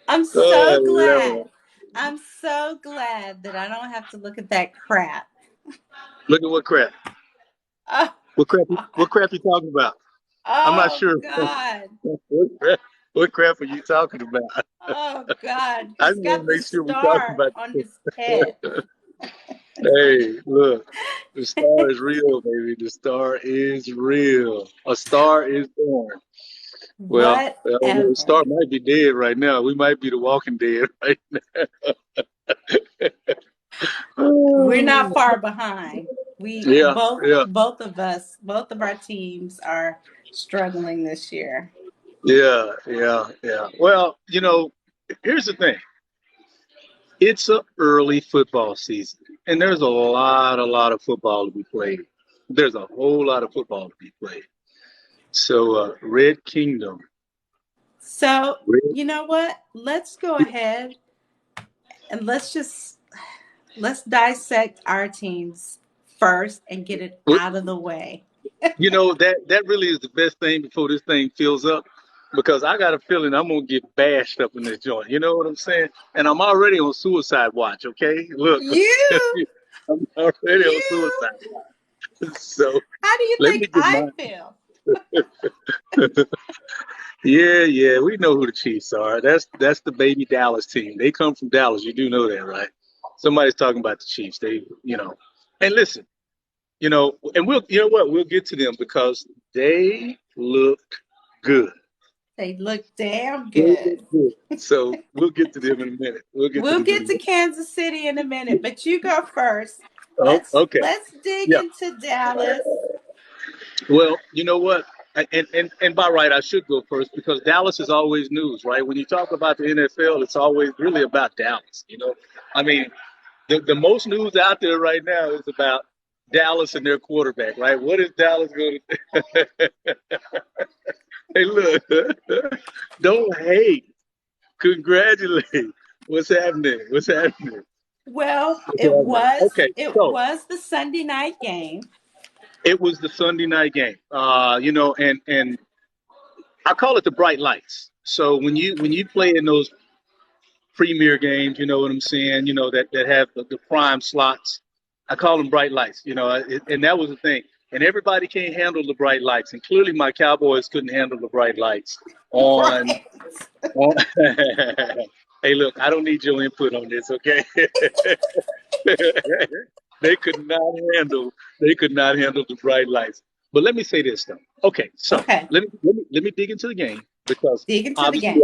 I'm Oh, so glad. Lord. I'm so glad that I don't have to look at that crap. Look at what crap. Oh What crap? God. What crap you talking about? I'm not Oh sure. God. What crap? What crap are you talking about? Oh God. I He's just want got to the make sure we're talking star about. on his head. Hey, look, the star is real, baby. The star is real. A star is born. Well, I don't know. The Whatever. star might be dead right now. We might be the Walking Dead right We're now. not far behind. We Yeah, both yeah, both of us, both of our teams are struggling this year. yeah. Well, here's the thing. It's a early football season, and there's a lot of football to be played. There's a whole lot of football to be played. So, Red Kingdom, So, Red, you know what? Let's go ahead and let's dissect our teams first and get it out of the way. that really is the best thing before this thing fills up, because I got a feeling I'm gonna get bashed up in this joint. You know what I'm saying? And I'm already on suicide watch. Okay, look, You, I'm already on you. suicide watch. So How do you let think me get I mine. feel? Yeah, we know who the Chiefs are. That's the baby Dallas team. They come from Dallas. You do know that, right? Somebody's talking about the Chiefs. And listen, and you know what? We'll get to them because they look good. They look damn They look good. good. So we'll get to them in a minute. We'll get to We'll them in a get to minute. Kansas City in a minute, but you go first. Oh, Let's okay. let's dig Yeah. into Dallas. Well, you know what? And by right, I should go first because Dallas is always news, right? When you talk about the NFL, it's always really about Dallas. I mean, the most news out there right now is about Dallas and their quarterback, right? What is Dallas going to do? Hey, look, don't hate. Congratulate. What's happening? What's happening? Well, What's it happening? was Okay, it so was the Sunday night game. it was the Sunday night game. And I call it the bright lights. So when you play in those premier games, you know what I'm saying, that have the prime slots. I call them bright lights, and that was the thing. And everybody can't handle the bright lights, and clearly my Cowboys couldn't handle the bright lights on. Right. on Hey, look, I don't need your input on this, okay? they could not handle they could not handle the bright lights. But let me say this though. Okay, so Okay. let me dig into the game because Dig into the obviously game.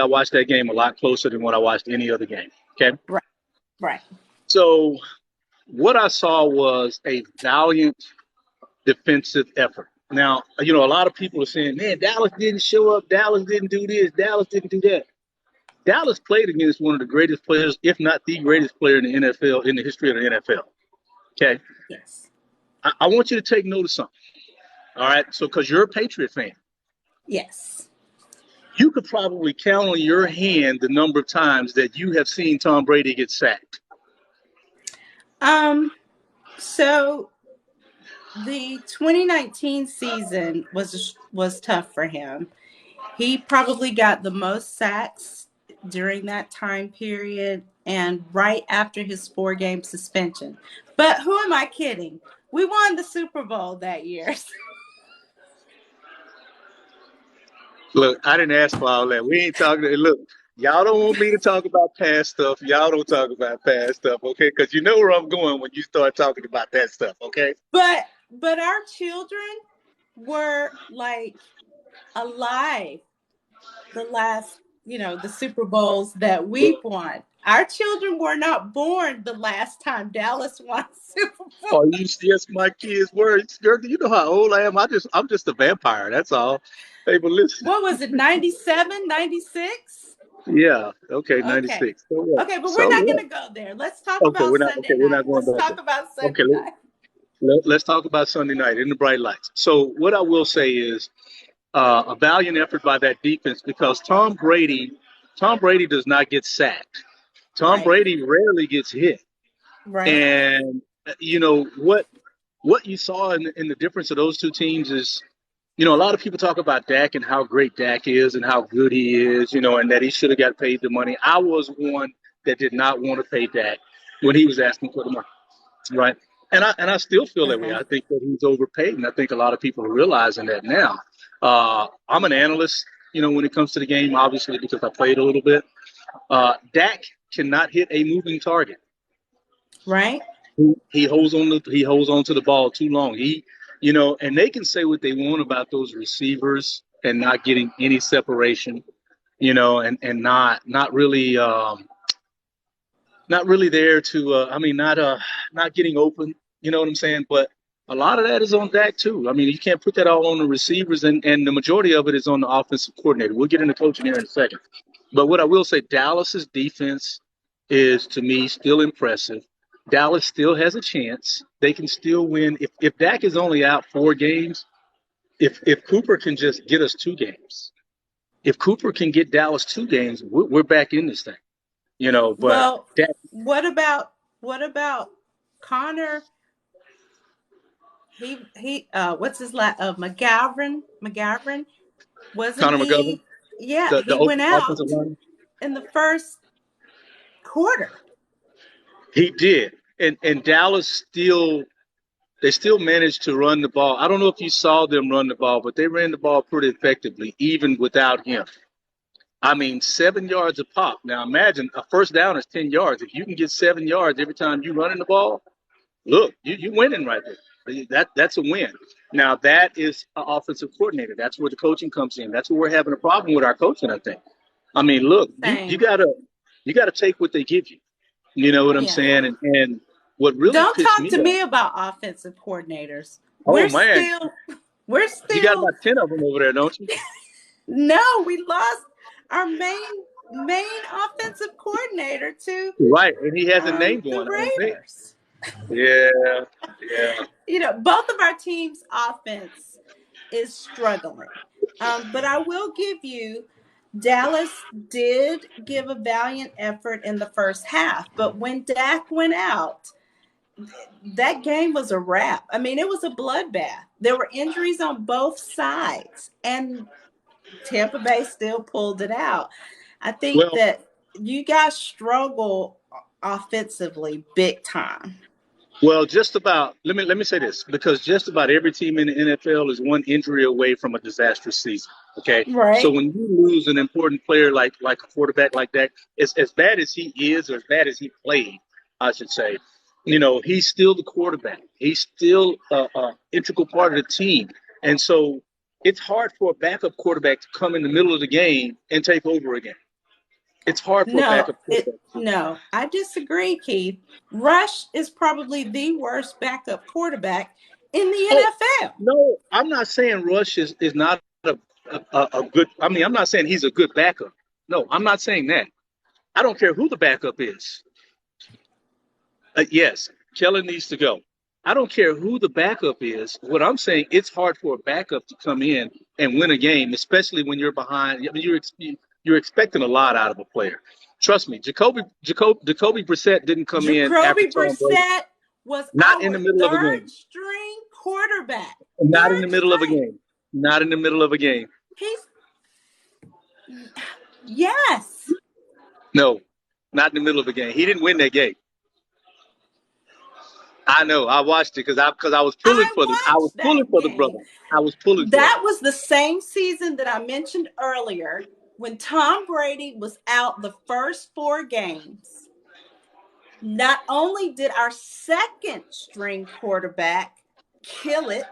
I watched that game a lot closer than what I watched any other game. Okay, Right. Right. so what I saw was a valiant defensive effort. Now, a lot of people are saying, "Man, Dallas didn't show up. Dallas didn't do this. Dallas didn't do that." Dallas played against one of the greatest players, if not the greatest player in the NFL in the history of the NFL. Okay, Yes. I want you to take note of something. All right, so because you're a Patriot fan, Yes. you could probably count on your hand the number of times that you have seen Tom Brady get sacked. Um so the 2019 season was tough for him. He probably got the most sacks during that time period and right after his 4-game suspension. But who am I kidding? We won the Super Bowl that year. Look, I didn't ask for all that. We ain't talking. Look, y'all don't want me to talk about past stuff. Y'all don't talk about past stuff, okay? Because you know where I'm going when you start talking about that stuff, okay? But our children were like alive the last, the Super Bowls that we won. Our children were not born the last time Dallas won Super Bowl. Oh, yes, my kids were. Girl, you know how old I am. I'm just a vampire. That's all. Hey, but listen. What was it, 97, 96? Yeah. Okay. Okay. 96. So yeah. Okay, but we're So not yeah. going to go there. Let's talk Okay. about We're not. Okay. Sunday We're not night. going Let's back there. talk about Okay. Sunday night. Let's talk about Sunday night in the bright lights. So what I will say is a valiant effort by that defense because Tom Brady does not get sacked. Tom Right. Brady rarely gets hit. Right. And you know what you saw in the difference of those two teams is A lot of people talk about Dak and how great Dak is and how good he is, and that he should have got paid the money. I was one that did not want to pay Dak when he was asking for the money, right? And I still feel that way. Okay. I think that he's overpaid, and I think a lot of people are realizing that now. I'm an analyst, when it comes to the game, obviously because I played a little bit. Dak cannot hit a moving target. Right? He holds on to the ball too long. And they can say what they want about those receivers and not getting any separation, and not really there to not getting open. You know what I'm saying? But a lot of that is on Dak too. I mean, you can't put that all on the receivers, and the majority of it is on the offensive coordinator. We'll get into coaching here in a second. But what I will say, Dallas's defense is to me still impressive. Dallas still has a chance. They can still win. If Dak is only out 4 games, if Cooper can just get us 2 games, if Cooper can get Dallas 2 games, we're back in this thing. But Well, Dak, what about Connor? He what's his last McGavin? Wasn't Connor McGovern, he? Yeah, the he went offensive out line, in the first quarter. he did, and Dallas still managed to run the ball. I don't know if you saw them run the ball, but they ran the ball pretty effectively, even without him. I mean, 7 yards a pop. Now imagine a first down is 10 yards. If you can get 7 yards every time you running the ball, look, you winning right there. That's a win. Now that is an offensive coordinator. That's where the coaching comes in. That's where we're having a problem with our coaching, I think. I mean, look, you Same. gotta take what they give you. You know what I'm Yeah. saying? And what really Don't pissed talk me to off. me about offensive coordinators. Oh We're man, still we're you got still about 10 of them over there, don't you? no, we lost our main offensive coordinator to Right, and he hasn't named the one, I don't think. Raiders. Yeah, yeah. Both of our teams' offense is struggling. But I will give you Dallas did give a valiant effort in the first half, but when Dak went out, that game was a wrap. I mean, it was a bloodbath. There were injuries on both sides, and Tampa Bay still pulled it out. I think Well, that you guys struggle offensively big time. Well, just about. Let me say this because just about every team in the NFL is one injury away from a disastrous season. Okay, so Right? when you lose an important player like a quarterback like that, as bad as he is or as bad as he played, I should say, he's still the quarterback. He's still a integral part of the team, and so it's hard for a backup quarterback to come in the middle of the game and take over again. It's hard for a No, backup quarterback to do. no, I disagree, Keith. Rush is probably the worst backup quarterback in the Oh, NFL. no, I'm not saying Rush is not a good. I mean, I'm not saying he's a good backup. No, I'm not saying that. I don't care who the backup is. Yes, Kellen needs to go. I don't care who the backup is. What I'm saying, it's hard for a backup to come in and win a game, especially when you're behind. I mean, you're expecting a lot out of a player. Trust me, Jacoby Brissett didn't come in after Jacoby Tom Brady. Brissett was Not in the our middle of a third game. string quarterback. Not in Third the middle of a string. game. Not in the middle of a game. He's yes. No, not in the middle of a game. He didn't win that game. I know. I watched it because I was pulling I for the I was watched pulling that for the brother. game. I was pulling for him. That was the same season that I mentioned earlier when Tom Brady was out the first 4 games. Not only did our second string quarterback kill it,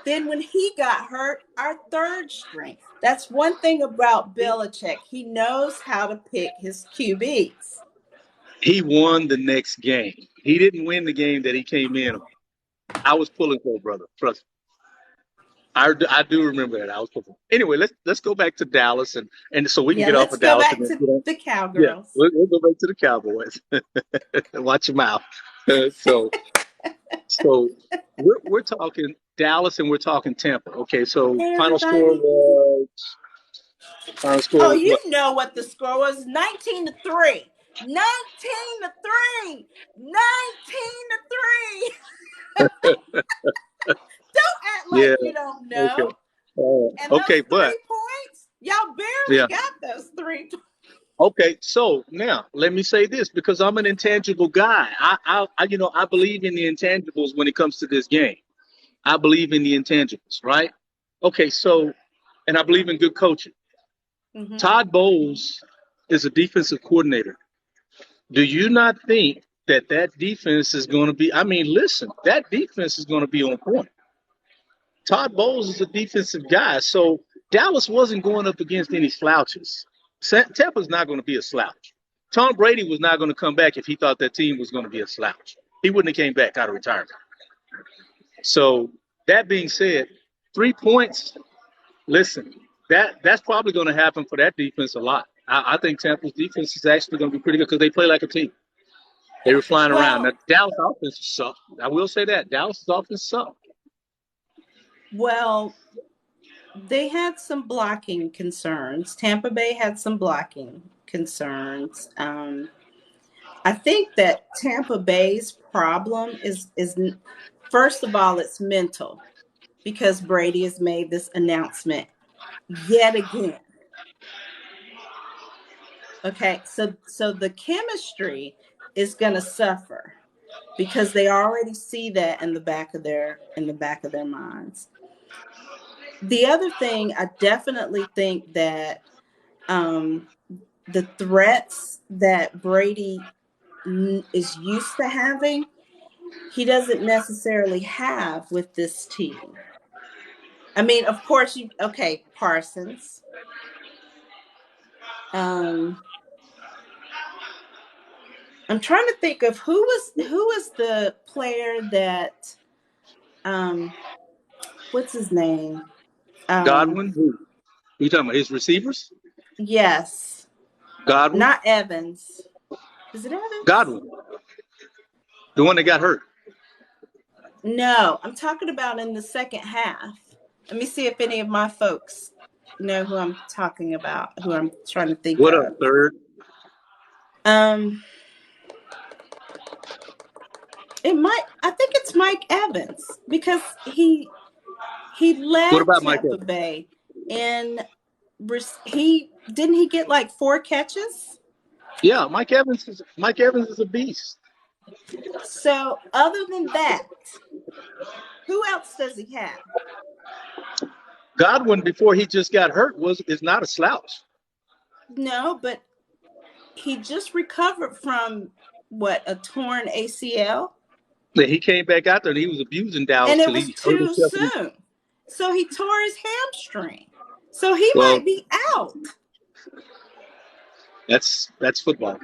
then when he got hurt, our third string. That's one thing about Belichick. He knows how to pick his QBs. He won the next game. He didn't win the game that he came in on. I was pulling for him, brother. Trust me. I do remember that. I was pulling. Anyway, let's go back to Dallas and so we can Yeah, get off let's of go Dallas and back then to the yeah, Cowgirls. we'll go back to the Cowboys. Watch your mouth. So so we're talking Dallas and we're talking Tampa. Okay, so Hey, final score everybody. was final Oh, score was you what? know what the score was 19-3. 19-3. 19-3. Don't act Yeah. like you don't Okay. know. And those Okay, but 3 points, y'all barely yeah. got those 3 points. Okay, so now let me say this because I'm an intangible guy. I believe in the intangibles when it comes to this game. I believe in the intangibles, right? Okay, so and I believe in good coaching. Mm-hmm. Todd Bowles is a defensive coordinator. Do you not think that defense is going to be? I mean, listen, that defense is going to be on point. Todd Bowles is a defensive guy, so Dallas wasn't going up against any slouches. Tampa's not going to be a slouch. Tom Brady was not going to come back if he thought that team was going to be a slouch. He wouldn't have came back out of retirement. So that being said, 3 points. Listen, that's probably going to happen for that defense a lot. I think Tampa's defense is actually going to be pretty good because they play like a team. They were flying around. Now, Well, Dallas offense sucked. I will say that Dallas offense sucked. well, they had some blocking concerns. Tampa Bay had some blocking concerns. I think that Tampa Bay's problem is first of all, it's mental because Brady has made this announcement yet again. Okay, so the chemistry is going to suffer because they already see that in the back of their minds. The other thing, I definitely think that um, the threats that Brady is used to having, he doesn't necessarily have with this team. I mean, of course, Parsons. Um, I'm trying to think of who was the player that what's his name? Godwin, who? You talking about his receivers? Yes, Godwin, not Evans. Is it Evans? Godwin, the one that got hurt. No, I'm talking about in the second half. Let me see if any of my folks know who I'm talking about, who I'm trying to think What up, of. third? Um, I think it's Mike Evans because he What led about Mike Tampa Evans? Bay and he get like 4 catches. Yeah, Mike Evans is a beast. So other than that, who else does he have? Godwin, before he just got hurt, was is not a slouch. No, but he just recovered from what, a torn ACL, He came back out there and he was abusing Dallas and it till was he hurt too himself. soon. So he tore his hamstring. So he Well, might be out. that's football.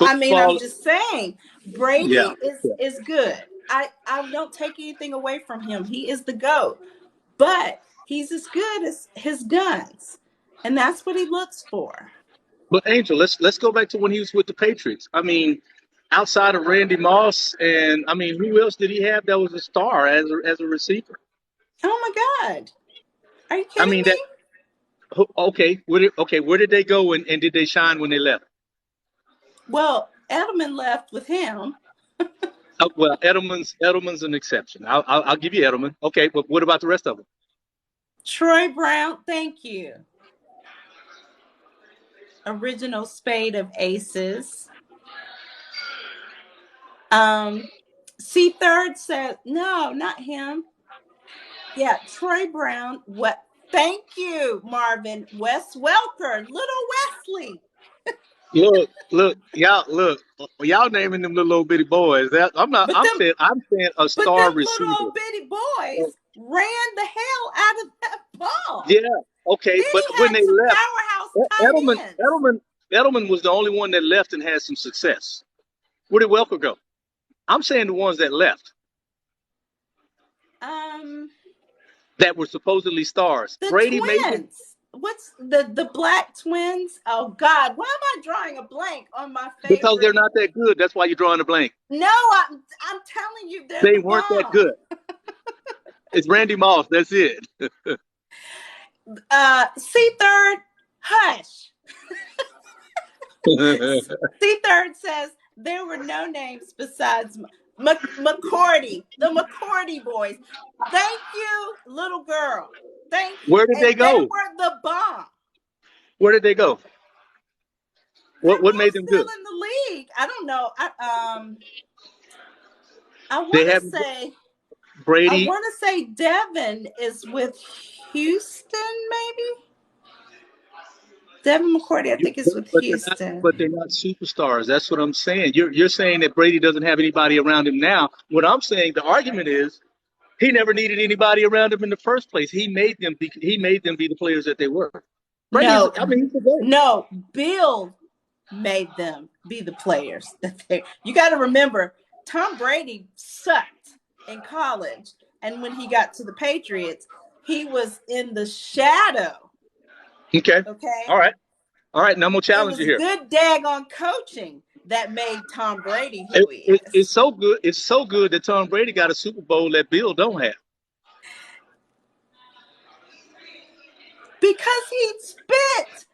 I mean, I'm Football, just saying, Brady yeah. is good. I don't take anything away from him. He is the GOAT. But he's as good as his guns. And that's what he looks for. But Angel, let's go back to when he was with the Patriots. I mean, outside of Randy Moss, and I mean, who else did he have that was a star as a receiver? Oh my God. Are you I kidding mean that. me? Okay, where did they go and did they shine when they left? Well, Edelman left with him. Well, Edelman's an exception. I'll give you Edelman. Okay, but what about the rest of them? Troy Brown, thank you. Original spade of aces. C third said, no, not him. Yeah, Troy Brown. What? Thank you, Marvin. Wes Welker, little Wesley. Y'all naming them little bitty boys. That I'm not. But them I'm saying a But star them little receiver. old bitty boys ran the hell out of that ball. Yeah, okay, Then but he when had they some left, powerhouse tight Edelman, ends. Edelman, Edelman was the only one that left and had some success. Where did Welker go? I'm saying the ones that left Um, that were supposedly stars. the Brady maybe twins. What's the black twins? Oh God, why am I drawing a blank on my because they're favorite? not that good. That's why you're drawing a blank. No, I'm telling you, they're They the weren't that good. bomb. It's Randy Moss. That's it. C third, hush. C third says there were no names besides. The McCourty boys. Thank you, little girl. Thank you. Where did And they they go? were the bomb. Where did they go? They're What both made them still good? in the league. I don't know. I They want to haven't say Brady, Devin is with Houston, maybe. Devin McCourty, I you, think, is with but Houston. they're not superstars. That's what I'm saying. You're saying that Brady doesn't have anybody around him now. What I'm saying, the argument is he never needed anybody around him in the first place. He made them be the players that they were. Brady's, I No, mean, he's the GOAT. no, Bill made them be the players that they. You got to remember, Tom Brady sucked in college, and when he got to the Patriots, he was in the shadow. Okay. Okay, All right. All right. Now I'm gonna it challenge you was here. good daggone coaching that made Tom Brady who he It's is so good. It's so good that Tom Brady got a Super Bowl that Bill don't have. because he spent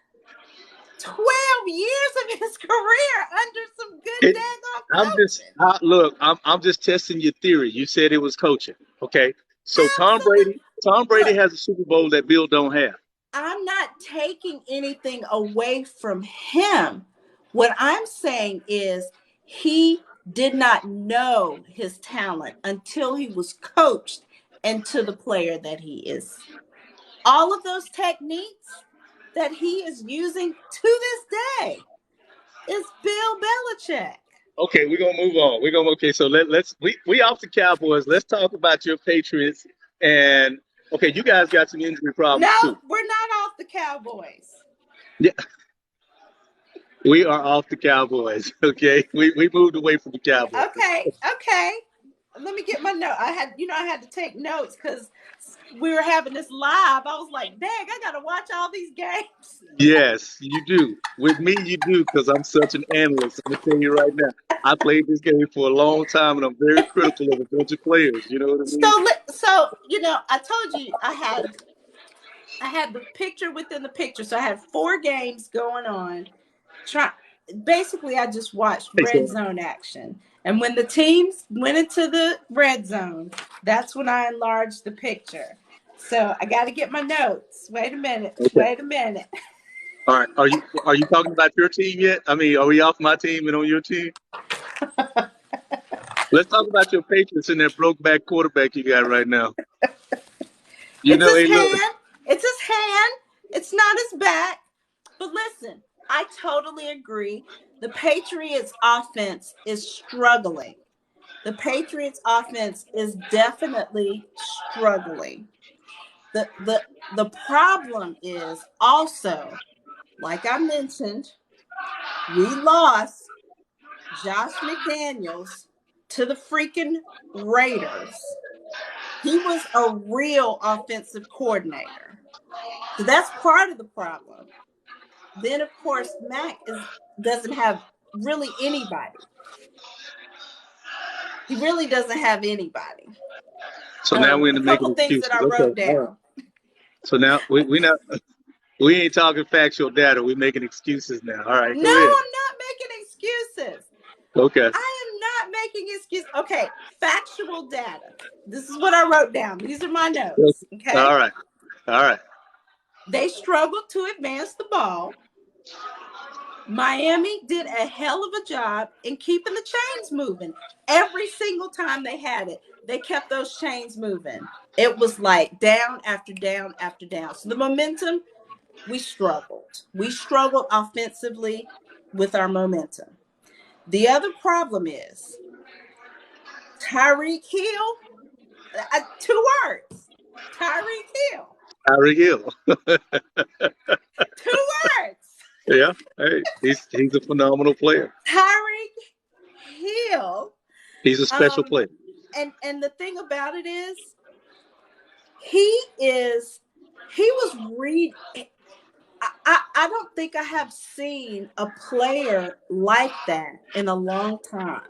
12 years of his career under some good It, daggone I'm just coaching. look. I'm just testing your theory. You said it was coaching. Okay. So Absolute. Tom Brady Look, has a Super Bowl that Bill don't have. I'm not taking anything away from him. What I'm saying is he did not know his talent until he was coached into the player that he is. All of those techniques that he is using to this day is Bill Belichick. Okay, we're gonna move on. We're gonna okay. So let's we off the Cowboys. Let's talk about your Patriots. And okay, you guys got some injury problems No, too. we're not off the Cowboys. Yeah, we are off the Cowboys. Okay, we moved away from the Cowboys. Okay, okay. Let me get my note. I had to take notes because we were having this live. I was like, dang, I got to watch all these games. Yes, you do. With me, you do, because I'm such an analyst. I'm gonna tell you right now. I played this game for a long time, and I'm very critical of a bunch of players. You know what I mean? I told you I had the picture within the picture. So I had 4 games going on. Try Basically, I just watched Hey, red zone action. And when the teams went into the red zone, that's when I enlarged the picture. So I got to get my notes. Wait a minute. okay. Wait a minute. All right. Are you talking about your team yet? I mean, are we off my team and on your team? Let's talk about your Patriots and that broke back quarterback you got right now. You It's know, his hey, look. hand. It's his hand. It's not his back. But listen, I totally agree. The Patriots offense is struggling. The Patriots offense is definitely struggling. The problem is also, like I mentioned, we lost Josh McDaniels to the freaking Raiders. He was a real offensive coordinator. So that's part of the problem. Then of course doesn't have really anybody. He really doesn't have anybody. So now we're A into making couple things that excuses. I Okay. wrote All right. down. So now we ain't talking factual data. We're making excuses now. All right. No, Go ahead. I'm not making excuses. Okay. I am not making excuses. Okay, factual data. This is what I wrote down. These are my notes. Okay. All right. All right. They struggled to advance the ball. Miami did a hell of a job in keeping the chains moving. Every single time they had it, they kept those chains moving. It was like down after down after down. So the momentum, we struggled. We struggled offensively with our momentum. The other problem is Tyreek Hill, 2 words. Tyreek Hill. Tyreek Hill. 2 words. Yeah. Hey, he's a phenomenal player. Tyreek Hill. He's a special Um, player. and the thing about it is, he is he was read. I don't think I have seen a player like that in a long time.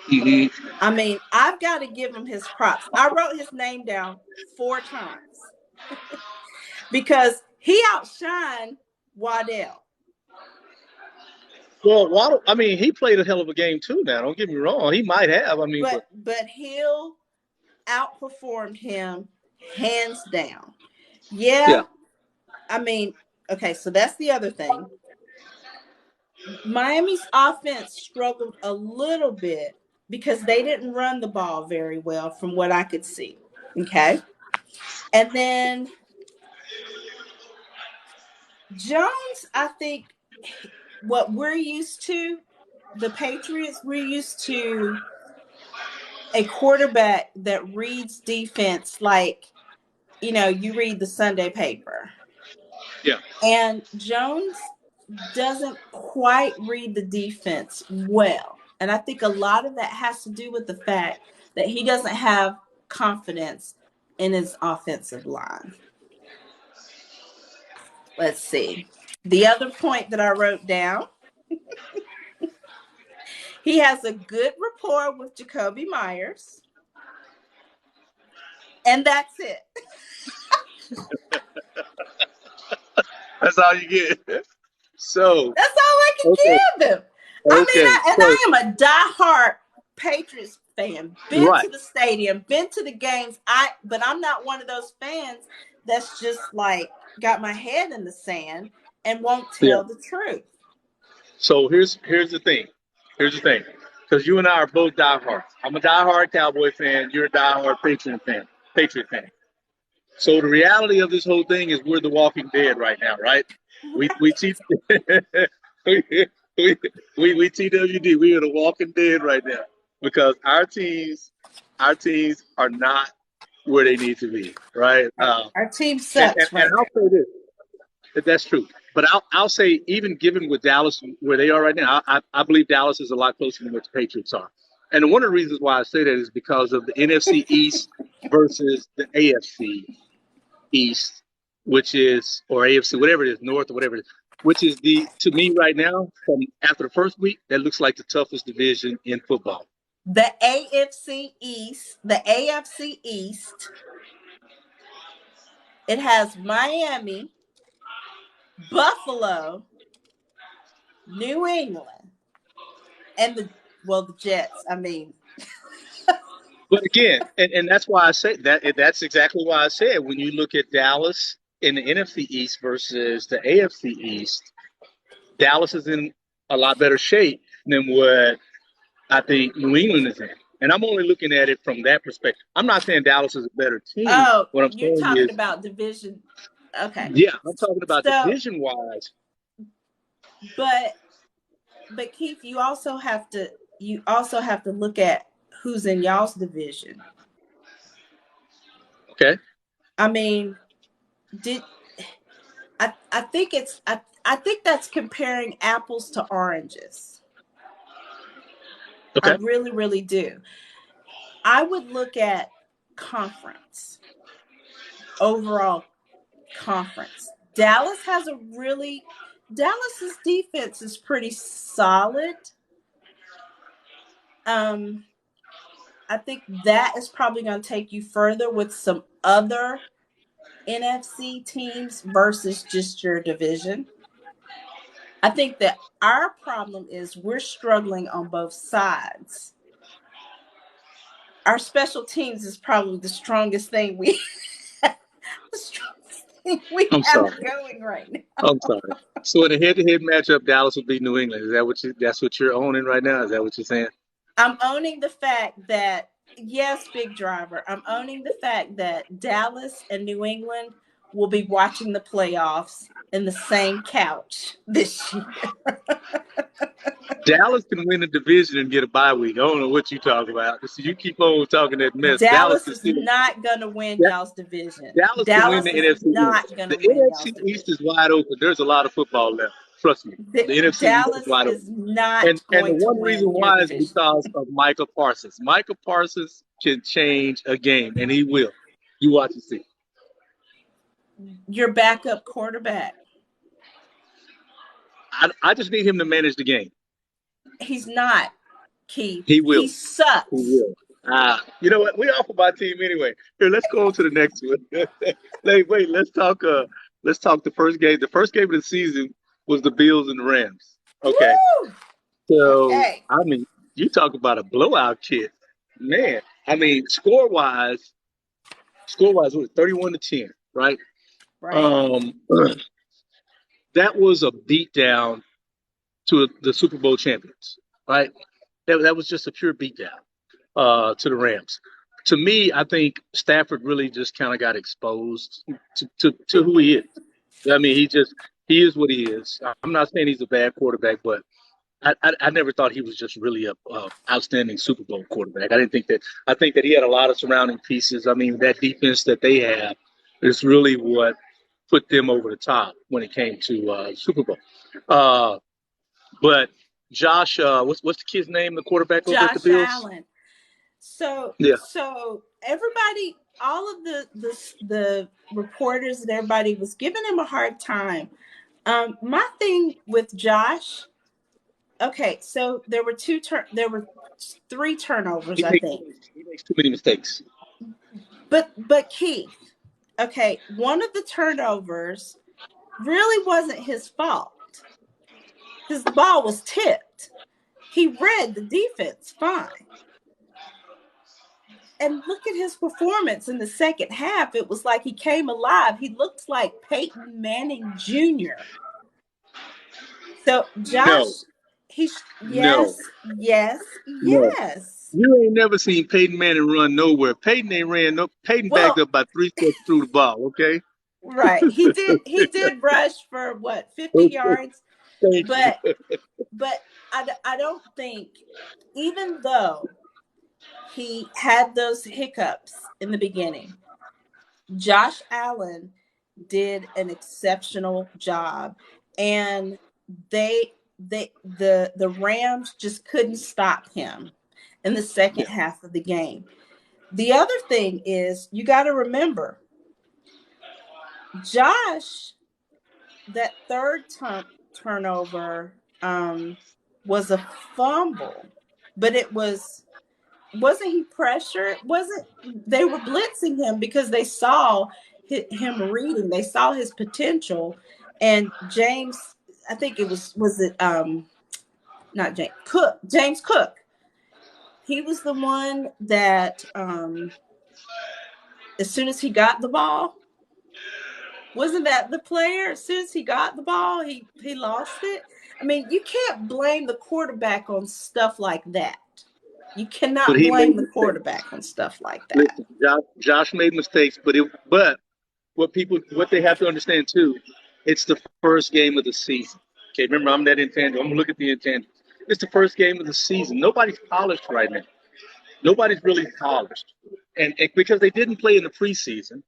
Hmm. I mean, I've got to give him his props. I wrote his name down 4 times because he outshined Waddell. Well, Waddle, I mean, he played a hell of a game too. Now, don't get me wrong. He might have. I mean, but But Hill outperformed him hands down. Yeah, yeah, I mean, okay, so that's the other thing. Miami's offense struggled a little bit because they didn't run the ball very well from what I could see. Okay. And then Jones, I think what we're used to, the Patriots, we're used to a quarterback that reads defense like, you read the Sunday paper. yeah. And Jones doesn't quite read the defense well. And I think a lot of that has to do with the fact that he doesn't have confidence in his offensive line. Let's see. The other point that I wrote down, he has a good rapport with Jacoby Myers. And that's it. That's all you get. So, That's all I okay, can give him. okay. So, I am a diehard Patriots fan. Been right, to the stadium, been to the games. But I'm not one of those fans that's just like got my head in the sand and won't yeah. tell the truth. So here's the thing. Here's the thing. Because you and I are both diehards. I'm a diehard Cowboy fan. You're a diehard Patriot fan. Patriot fan. So the reality of this whole thing is we're the Walking Dead right now, right? We teach we, we, we TWD. We are the Walking Dead right now because our teams are not where they need to be, right? Our team And sucks right I'll say this. That's true. But I'll say even given with Dallas where they are right now, I believe Dallas is a lot closer than what the Patriots are. And one of the reasons why I say that is because of the NFC East versus the AFC East, which is or AFC, whatever it is, North or whatever it is, which is the to me right now from after the first week that looks like the toughest division in football. The AFC East, it has Miami, Buffalo, New England, and the Jets. I mean, But again, and that's why I say that that's exactly why I said when you look at Dallas in the NFC East versus the AFC East, Dallas is in a lot better shape than what I think New England is in. And I'm only looking at it from that perspective. I'm not saying Dallas is a better team. oh, What I'm you're saying talking is, about division. Okay. yeah, I'm talking about So, division wise. but Keith, you also have to look at who's in y'all's division. Okay. I mean, did I think I think that's comparing apples to oranges. I Okay. really, really do. I would look at conference, overall conference. Dallas's defense is pretty solid. Um, I think that is probably going to take you further with some other NFC teams versus just your division. I think that our problem is we're struggling on both sides. Our special teams is probably the strongest thing the strongest thing we I'm have sorry. going right now. I'm sorry. So in a head-to-head matchup, Dallas would beat New England. Is that that's what you're owning right now? Is that what you're saying? I'm owning the fact that, yes, Big Driver, I'm owning the fact that Dallas and New England will be watching the playoffs in the same couch this year. Dallas can win the division and get a bye week. I don't know what you talk about. So you keep on talking that mess. Dallas Dallas can is still not going to win y'all's division. Dallas can win Dallas the is NFC not East. going The to win y'all's NFC East division. is wide open. There's a lot of football left. Trust me. The NFC East is Dallas wide open. is not And the going to one reason win your why is division. because of Michael Parsons. Michael Parsons can change a game, and he will. You watch and see. Your backup quarterback. I just need him to manage the game. He's not, Keith. He He will. He sucks. will. You know what? We off of my team anyway. Here, let's go on to the next one. Wait, let's talk. Let's talk the first game. The first game of the season was the Bills and the Rams. Okay. Woo! So, Okay. I mean, you talk about a blowout kid. Man, I mean, score wise, what, 31-10, right? Right. Um, that was a beatdown to the Super Bowl champions, right? That was just a pure beatdown to the Rams. To me, I think Stafford really just kind of got exposed to who he is. I mean, he is what he is. I'm not saying he's a bad quarterback, but I never thought he was just really a outstanding Super Bowl quarterback. I didn't think that. I think that he had a lot of surrounding pieces. I mean, that defense that they have is really what put them over the top when it came to Super Bowl. Uh, but Josh, what's the kid's name? The quarterback over at the Josh Bills. Allen. So Yeah, everybody, all of the reporters and everybody was giving him a hard time. My thing with Josh, okay, so there were three turnovers, he I makes think. he makes too many mistakes. But Keith, okay, one of the turnovers really wasn't his fault. His ball was tipped. He read the defense fine. And look at his performance in the second half. It was like he came alive. He looks like Peyton Manning Jr. So No, Josh, no, no. yes. You ain't never seen Peyton Manning run nowhere. Peyton ain't ran no. Peyton backed Well, up about 3 steps through the ball. Okay. right. He did rush for what, 50 Okay. yards, Thank you. but I don't think, even though he had those hiccups in the beginning, Josh Allen did an exceptional job, and the Rams just couldn't stop him in the second Yeah. half of the game. The other thing is, you got to remember, Josh, that turnover was a fumble, but wasn't he pressured? Wasn't They were blitzing him because they saw him reading, they saw his potential, and James, I think it was it not James Cook. He was the one that as soon as he got the ball, wasn't that the player? As soon as he got the ball, he lost it. I mean, you can't blame the quarterback on stuff like that. You But cannot he blame made the mistakes. quarterback on stuff like that. Listen, Josh made mistakes, but what they have to understand too, it's the first game of the season. Okay, remember I'm that intangible. I'm gonna look at the intangibles. It's the first game of the season. Nobody's polished right now. Nobody's really polished, and because they didn't play in the preseason,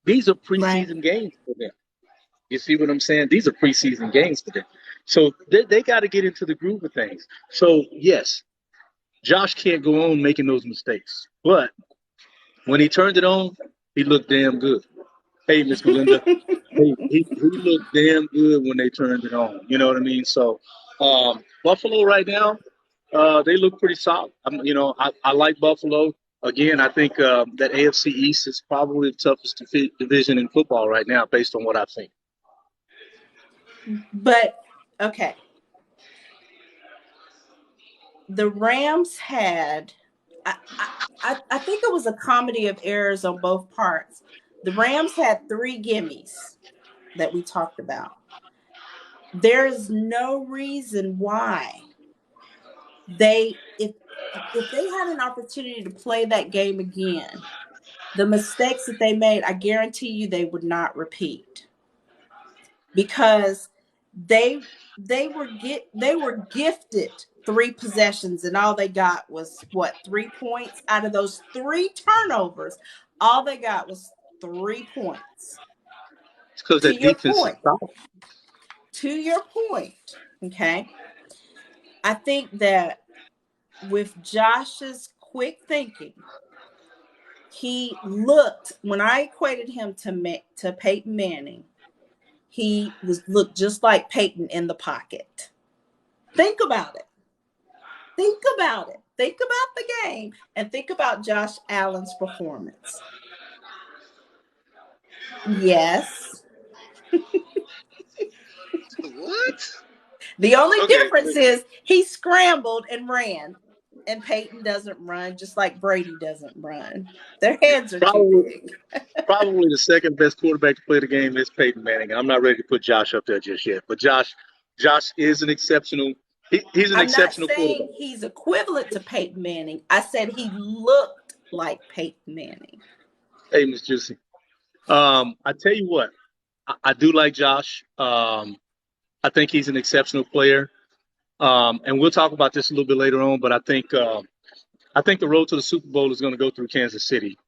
these are Right. preseason games for them. You see what I'm saying? These are preseason games for them. So they got to get into the groove of things. So yes, Josh can't go on making those mistakes, but when he turned it on, he looked damn good. Hey, Miss Melinda. Hey, he looked damn good when they turned it on. You know what I mean? So, Buffalo right now, they look pretty solid. I like Buffalo. Again, I think that AFC East is probably the toughest division in football right now, based on what I've seen. But okay, the Rams had, I think it was a comedy of errors on both parts. The Rams had three gimmies that we talked about. There is no reason why they if they had an opportunity to play that game again, the mistakes that they made, I guarantee you they would not repeat, because they they were gifted three possessions, and all they got was what, 3 points out of those three turnovers. All they got was 3 points. It's because To that your defense is point, solid. okay, I think that with Josh's quick thinking, he looked, when I equated him to Peyton Manning, he was looked just like Peyton in the pocket. Think about it. Think about it. Think about the game and think about Josh Allen's performance. Yes. What? The only Okay. difference is he scrambled and ran, and Peyton doesn't run, just like Brady doesn't run. Their heads are too Probably, big. probably the second best quarterback to play the game is Peyton Manning. I'm not ready to put Josh up there just yet, but Josh is an exceptional. He's an I'm not exceptional quarterback. saying he's equivalent to Peyton Manning. I said he looked like Peyton Manning. Hey, Miss Juicy. I tell you what, I do like Josh. I think he's an exceptional player. And we'll talk about this a little bit later on. But I think the road to the Super Bowl is going to go through Kansas City,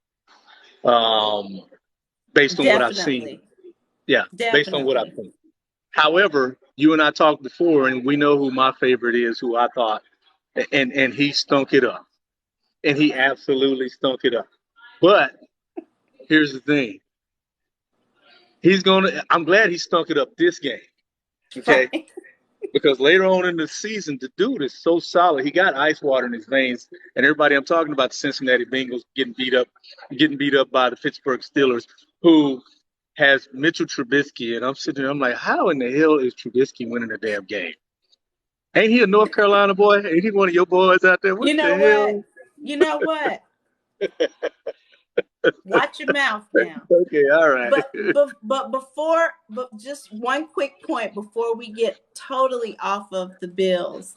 um, based on what I've seen. Definitely. Yeah, based on what I've Definitely. seen. However, you and I talked before, and we know who my favorite is, who I thought, and he stunk it up, and he absolutely stunk it up. But here's the thing: he's gonna. I'm glad he stunk it up this game. Okay, Right. because later on in the season, the dude is so solid. He got ice water in his veins, and everybody I'm talking about the Cincinnati Bengals getting beat up by the Pittsburgh Steelers, who has Mitchell Trubisky, and I'm sitting there, I'm like, how in the hell is Trubisky winning a damn game? Ain't he a North Carolina boy? Ain't he one of your boys out there? What You know the what? hell? You know what? Watch your mouth now. Okay, all right. But just one quick point before we get totally off of the Bills.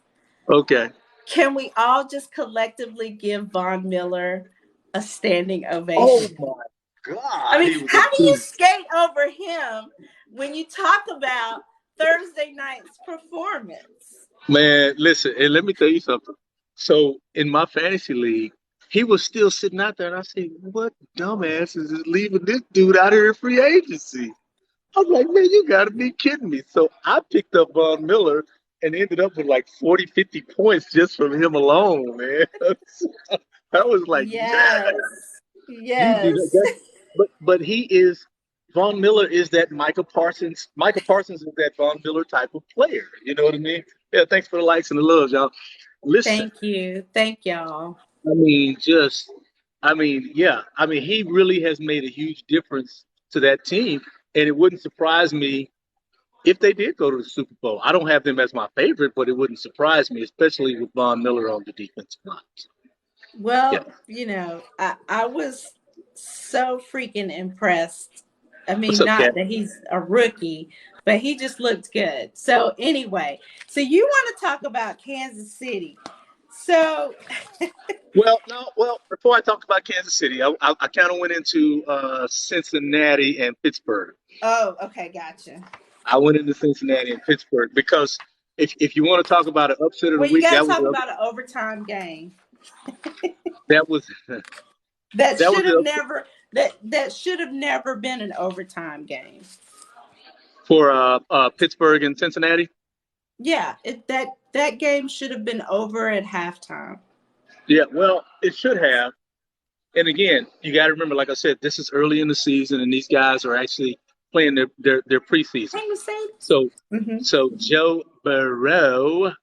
Okay. Can we all just collectively give Von Miller a standing Oh ovation? my I God, mean, he was a how do you beast. skate over him when you talk about Thursday night's performance? Man, listen, and let me tell you something. So in my fantasy league, he was still sitting out there, and I said, "What dumbass is leaving this dude out here in free agency?" I was like, "Man, you got to be kidding me!" So I picked up Von Miller and ended up with like 40, 50 points just from him alone, man. I was like, "Yeah, Yes. you do Yes. that." But he is Von Miller is that Micah Parsons. Micah Parsons is that Von Miller type of player. You know what I mean? Yeah. Thanks for the likes and the loves, y'all. Listen, Thank you. Thank y'all. I mean, just, I mean, yeah, I mean, he really has made a huge difference to that team, and it wouldn't surprise me if they did go to the Super Bowl. I don't have them as my favorite, but it wouldn't surprise me, especially with Von Miller on the defensive line. Yeah. Well, I was so freaking impressed. I What's mean, up, Cat? not that he's a rookie, but he just looked good. So, anyway, so you want to talk about Kansas City. So, Well, no. Well, before I talk about Kansas City, I kind of went into Cincinnati and Pittsburgh. oh, okay, gotcha. I went into Cincinnati and Pittsburgh because if you want to talk about an upset of the Well, you week, got to talk about an overtime game that was that that was should have the never that should have never been an overtime game. for Pittsburgh and Cincinnati. Yeah, that game should have been over at halftime. Yeah, well, it should have. And again, you got to remember, like I said, this is early in the season, and these guys are actually playing their preseason. Hey, Mercedes. So Mm-hmm. so Joe Burrow,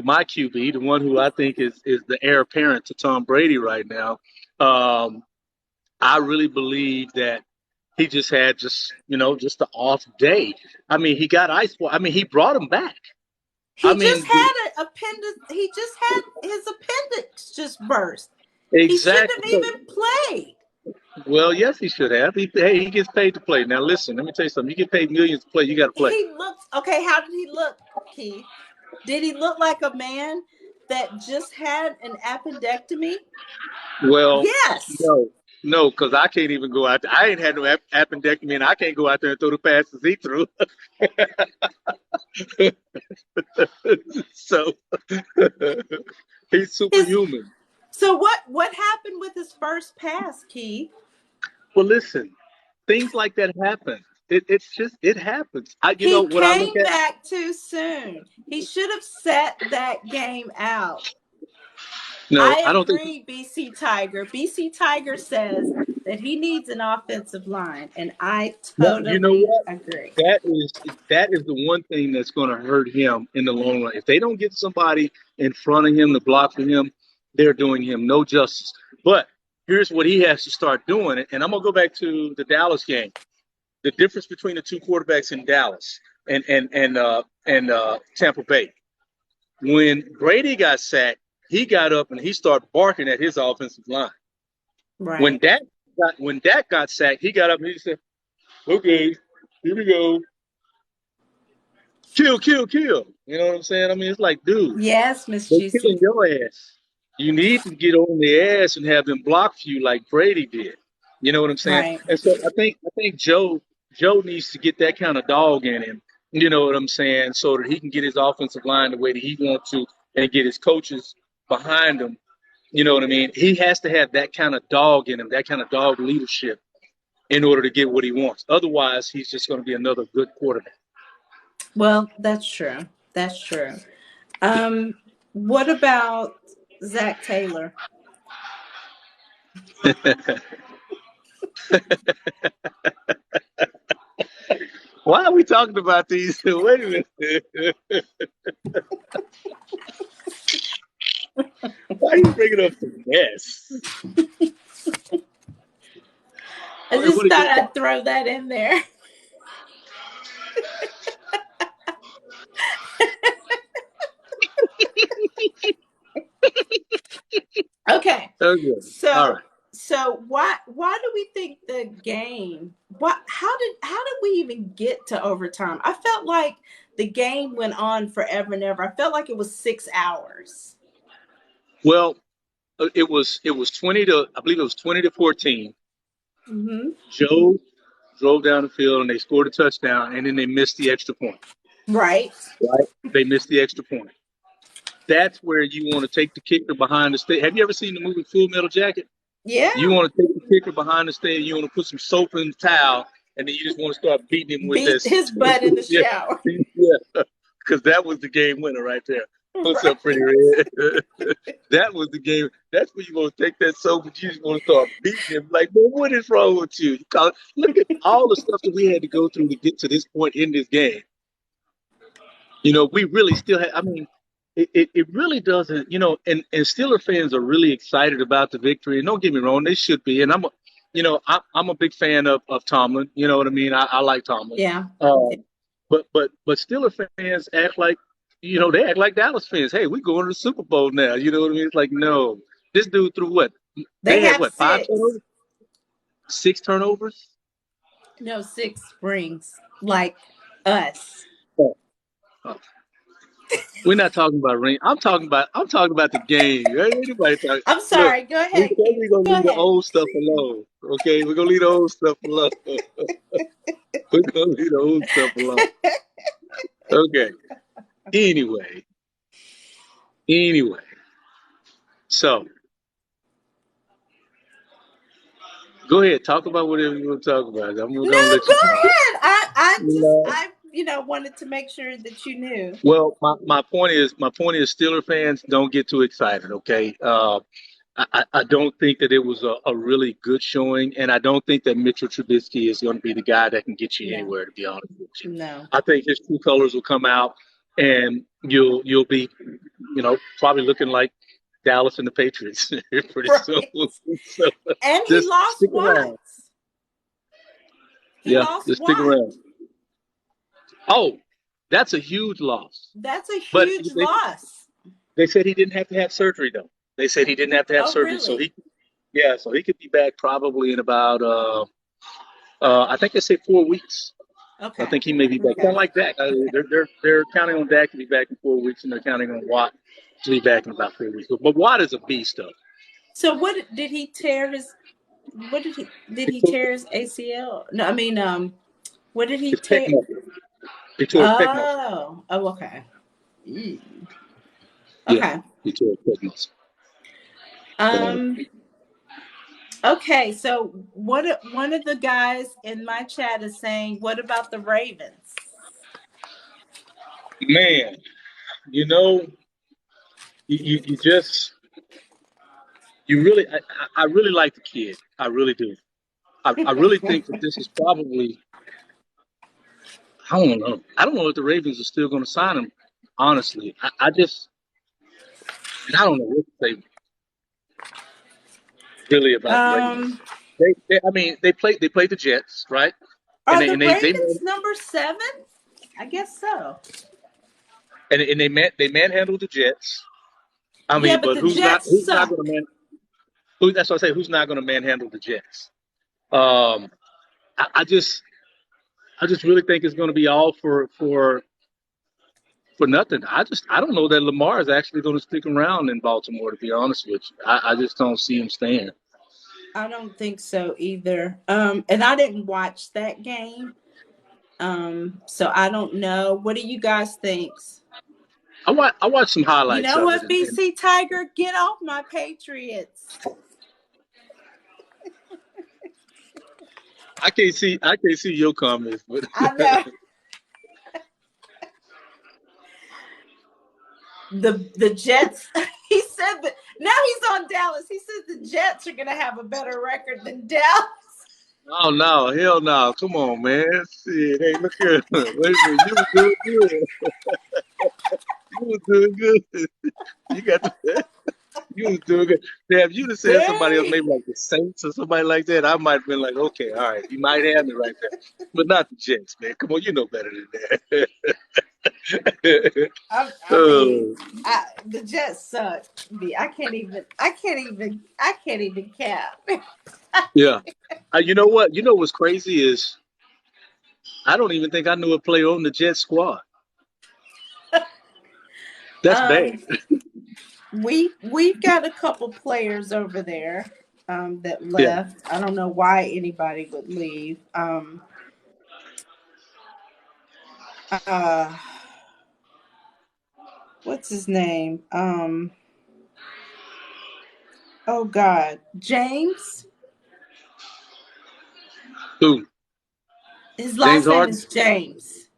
my QB, the one who I think is the heir apparent to Tom Brady right now. Um, I really believe that he just had just an off day. I mean, he got ice. I mean, he brought him back. I He just mean, had an appendix. He just had his appendix just burst. He shouldn't have exactly. So, even played. well, yes, he should have. Hey, he gets paid to play. Now, listen, let me tell you something. You get paid millions to play. You got to play. He looked okay. How did he look, Keith? Did he look like a man that just had an appendectomy? Well, Yes. no, because I can't even go out there. I ain't had no appendectomy, and I can't go out there and throw the passes he threw. So he's His superhuman. so what happened with his first pass, Keith? Well, listen, things like that happen. It happens. He What I look came at. back too soon. He should have set that game out. No, I I don't think. agree, BC Tiger. BC Tiger says that he needs an offensive line, and I No, you know totally what? agree. That is the one thing that's going to hurt him in the long run. If they don't get somebody in front of him to block for him, they're doing him no justice. But here's what he has to start doing, and I'm gonna go back to the Dallas game. The difference between the two quarterbacks in Dallas. and Tampa Bay. When Brady got sacked, he got up and he started barking at his offensive line. When Right. Dak got sacked, he got up and he said, "Okay, here we go, kill, kill, kill." You know what I'm saying? I mean, it's like, dude, Yes, they're Mischief. killing your ass. You need to get on their ass and have them block for you like Brady did. You know what I'm saying? Right. And so I think Joe needs to get that kind of dog in him. You know what I'm saying? So that he can get his offensive line the way that he wants to, and get his coaches behind him. You know what I mean? He has to have that kind of dog in him, that kind of dog leadership, in order to get what he wants. Otherwise, he's just going to be another good quarterback. Well, that's true. That's true. Um, what about Zach Taylor? Why are we talking about these? Wait a minute. Why are you bringing up the mess? I I just want to thought get I'd throw that in there. Okay. okay. All So right. why do we think the game what how did we even get to overtime? I felt like the game went on forever and ever. I felt like it was 6 hours. Well, it was 20 to, I believe it was 20-14. Hmm. Joe drove down the field and they scored a touchdown, and then they missed the extra point. Right. Right? They missed the extra point. That's where you want to take the kicker behind the stage. Have you ever seen the movie Full Metal Jacket? Yeah. You want to take the kicker behind the stage. You want to put some soap in the towel, and then you just want to start beating him with Beat this. his butt in the yeah, shower. yeah, because that was the game winner right there. What's up, Right. Pretty Red? That was the game. That's where you want to take that soap and you just want to start beating him. Like, man, what is wrong with you? Look at all the stuff that we had to go through to get to this point in this game. We really still have. I mean, it really doesn't. And Steeler fans are really excited about the victory. And don't get me wrong, they should be. And I'm a big fan of Tomlin. You know what I mean? I like Tomlin. Yeah. But Steeler fans act like, they act like Dallas fans. Hey, we going to the Super Bowl now. You know what I mean? It's like, no, this dude threw what? They They had have what, five six. turnovers, six turnovers. No, six rings. Like us. Oh, oh. We're not talking about ring. I'm talking about the game. Anybody talk? I'm Look, sorry. Go we ahead. said we're gonna Go leave the ahead. old stuff alone. Okay, we're gonna leave the old stuff alone. We're gonna leave the old stuff alone. Okay. Anyway, anyway. So go ahead, talk about whatever you want to talk about. I'm No, gonna let go you talk. ahead. I You just know? I wanted to make sure that you knew. Well, my point is Steeler fans don't get too excited. Okay. I don't think that it was a really good showing, and I don't think that Mitchell Trubisky is going to be the guy that can get you No, anywhere. To be honest with you, no. I think his true colors will come out, and you'll be, probably looking like Dallas and the Patriots pretty soon. Right. So And he just lost stick around. once. He Yeah, lost just stick around. once. Oh, that's a huge loss. That's a But huge they loss. they said he didn't have to have surgery though. They said he didn't have to have Oh, surgery, so really? he could be back probably in about I think they say 4 weeks. I Okay. think he may be back. Kind Okay. of like Dak. Okay. They're counting on Dak to be back in 4 weeks, and they're counting on Watt to be back in about 4 weeks. But Watt is a beast, though. So what did he tear his what did He he tore tear his ACL? No, I mean what did he his pec tear? muscle. He tore his pec muscle. Oh. Oh, okay. Mm. Yeah, Okay. he tore his pec muscle. So Um okay, so one of the guys in my chat is saying, what about the Ravens? man, you know, you just you really I really like the kid. I really do. I really think that this is probably, I don't know. I don't know if the Ravens are still going to sign him. Honestly, I just, and I don't know what to say really about the Ravens. um I mean, they played the Jets, right? And are they the and they Ravens made, number 7? I guess so. And they manhandled the Jets. I Yeah, mean, but but the Jets who's not suck. going to that's what I say. Who's not going to manhandle the Jets? Um, I just really think it's going to be all for nothing. I don't know that Lamar is actually going to stick around in Baltimore. To be honest with you, I just don't see him staying. I don't think so either. And I didn't watch that game. So I don't know. What do you guys think? I watched some You highlights know of it, what, and BC Tiger? Get off my Patriots. I can't see your comments, but I know. The Jets. He said that now he's on Dallas. He says the Jets are gonna have a better record than Dallas. oh no, hell no, come on, man. Shit, hey, look here. Wait a minute, you was doing good. You was doing good. You got the You was doing good. Now, if you'd have said somebody else, Dang. maybe like the Saints or somebody like that, I might have been like, okay, all right, you might have me right there. But not the Jets, man. Come on, you know better than that. I mean, Oh, the Jets suck. I can't even cap. yeah. You know what? You know what's crazy is I don't even think I knew a player on the Jets squad. That's bad. Um, we've got a couple players over there that Yeah. left. I don't know why anybody would leave. Uh, what's his name? Oh God, James. Who? His James last name Harden? is James.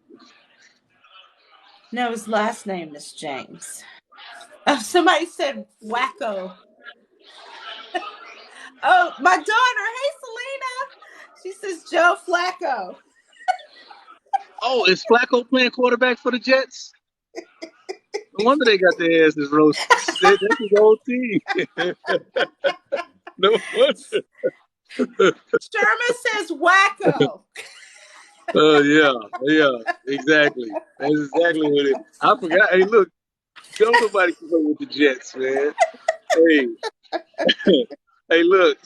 No, his last name is James. Somebody said Wacko. Oh, my daughter. Hey, Selena. She says Joe Flacco. Oh, is Flacco playing quarterback for the Jets? No wonder they got their asses roasted. That's his whole team. No wonder. Sherman says Wacko. Yeah, yeah, exactly. That's exactly what it. I forgot. Hey, look, don't nobody keep up with the Jets, man. Hey, hey, look.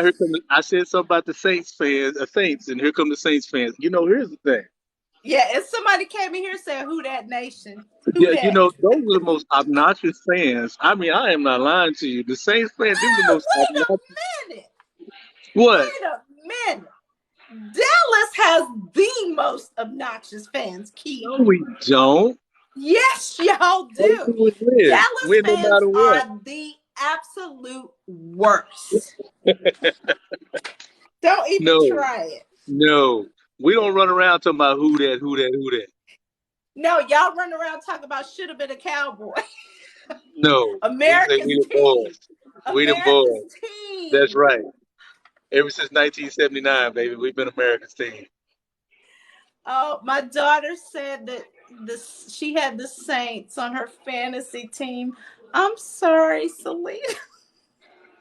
Here come. I said something about the Saints fans, Saints, and here come the Saints fans. You know, here's the thing. Yeah, if somebody came in here saying who that nation, who Yeah, you that? know, those are the most obnoxious fans. I mean, I am not lying to you. The Saints fans, them the most Wait a obnoxious. minute. What? Wait a minute. Dallas has the most obnoxious fans, Keith. No, we don't. Yes, y'all Where do. you would live. Dallas Win no fans matter what. are the absolute worst. Don't even No. try it. No, we don't run around talking about who that, who that, who that. No, y'all run around talking about should have been a cowboy. No, we say America's we the team. boys. We the America's boys. That's team. right. Ever since 1979, baby, we've been America's team. Oh, my daughter said that she had the Saints on her fantasy team. I'm sorry, Selena.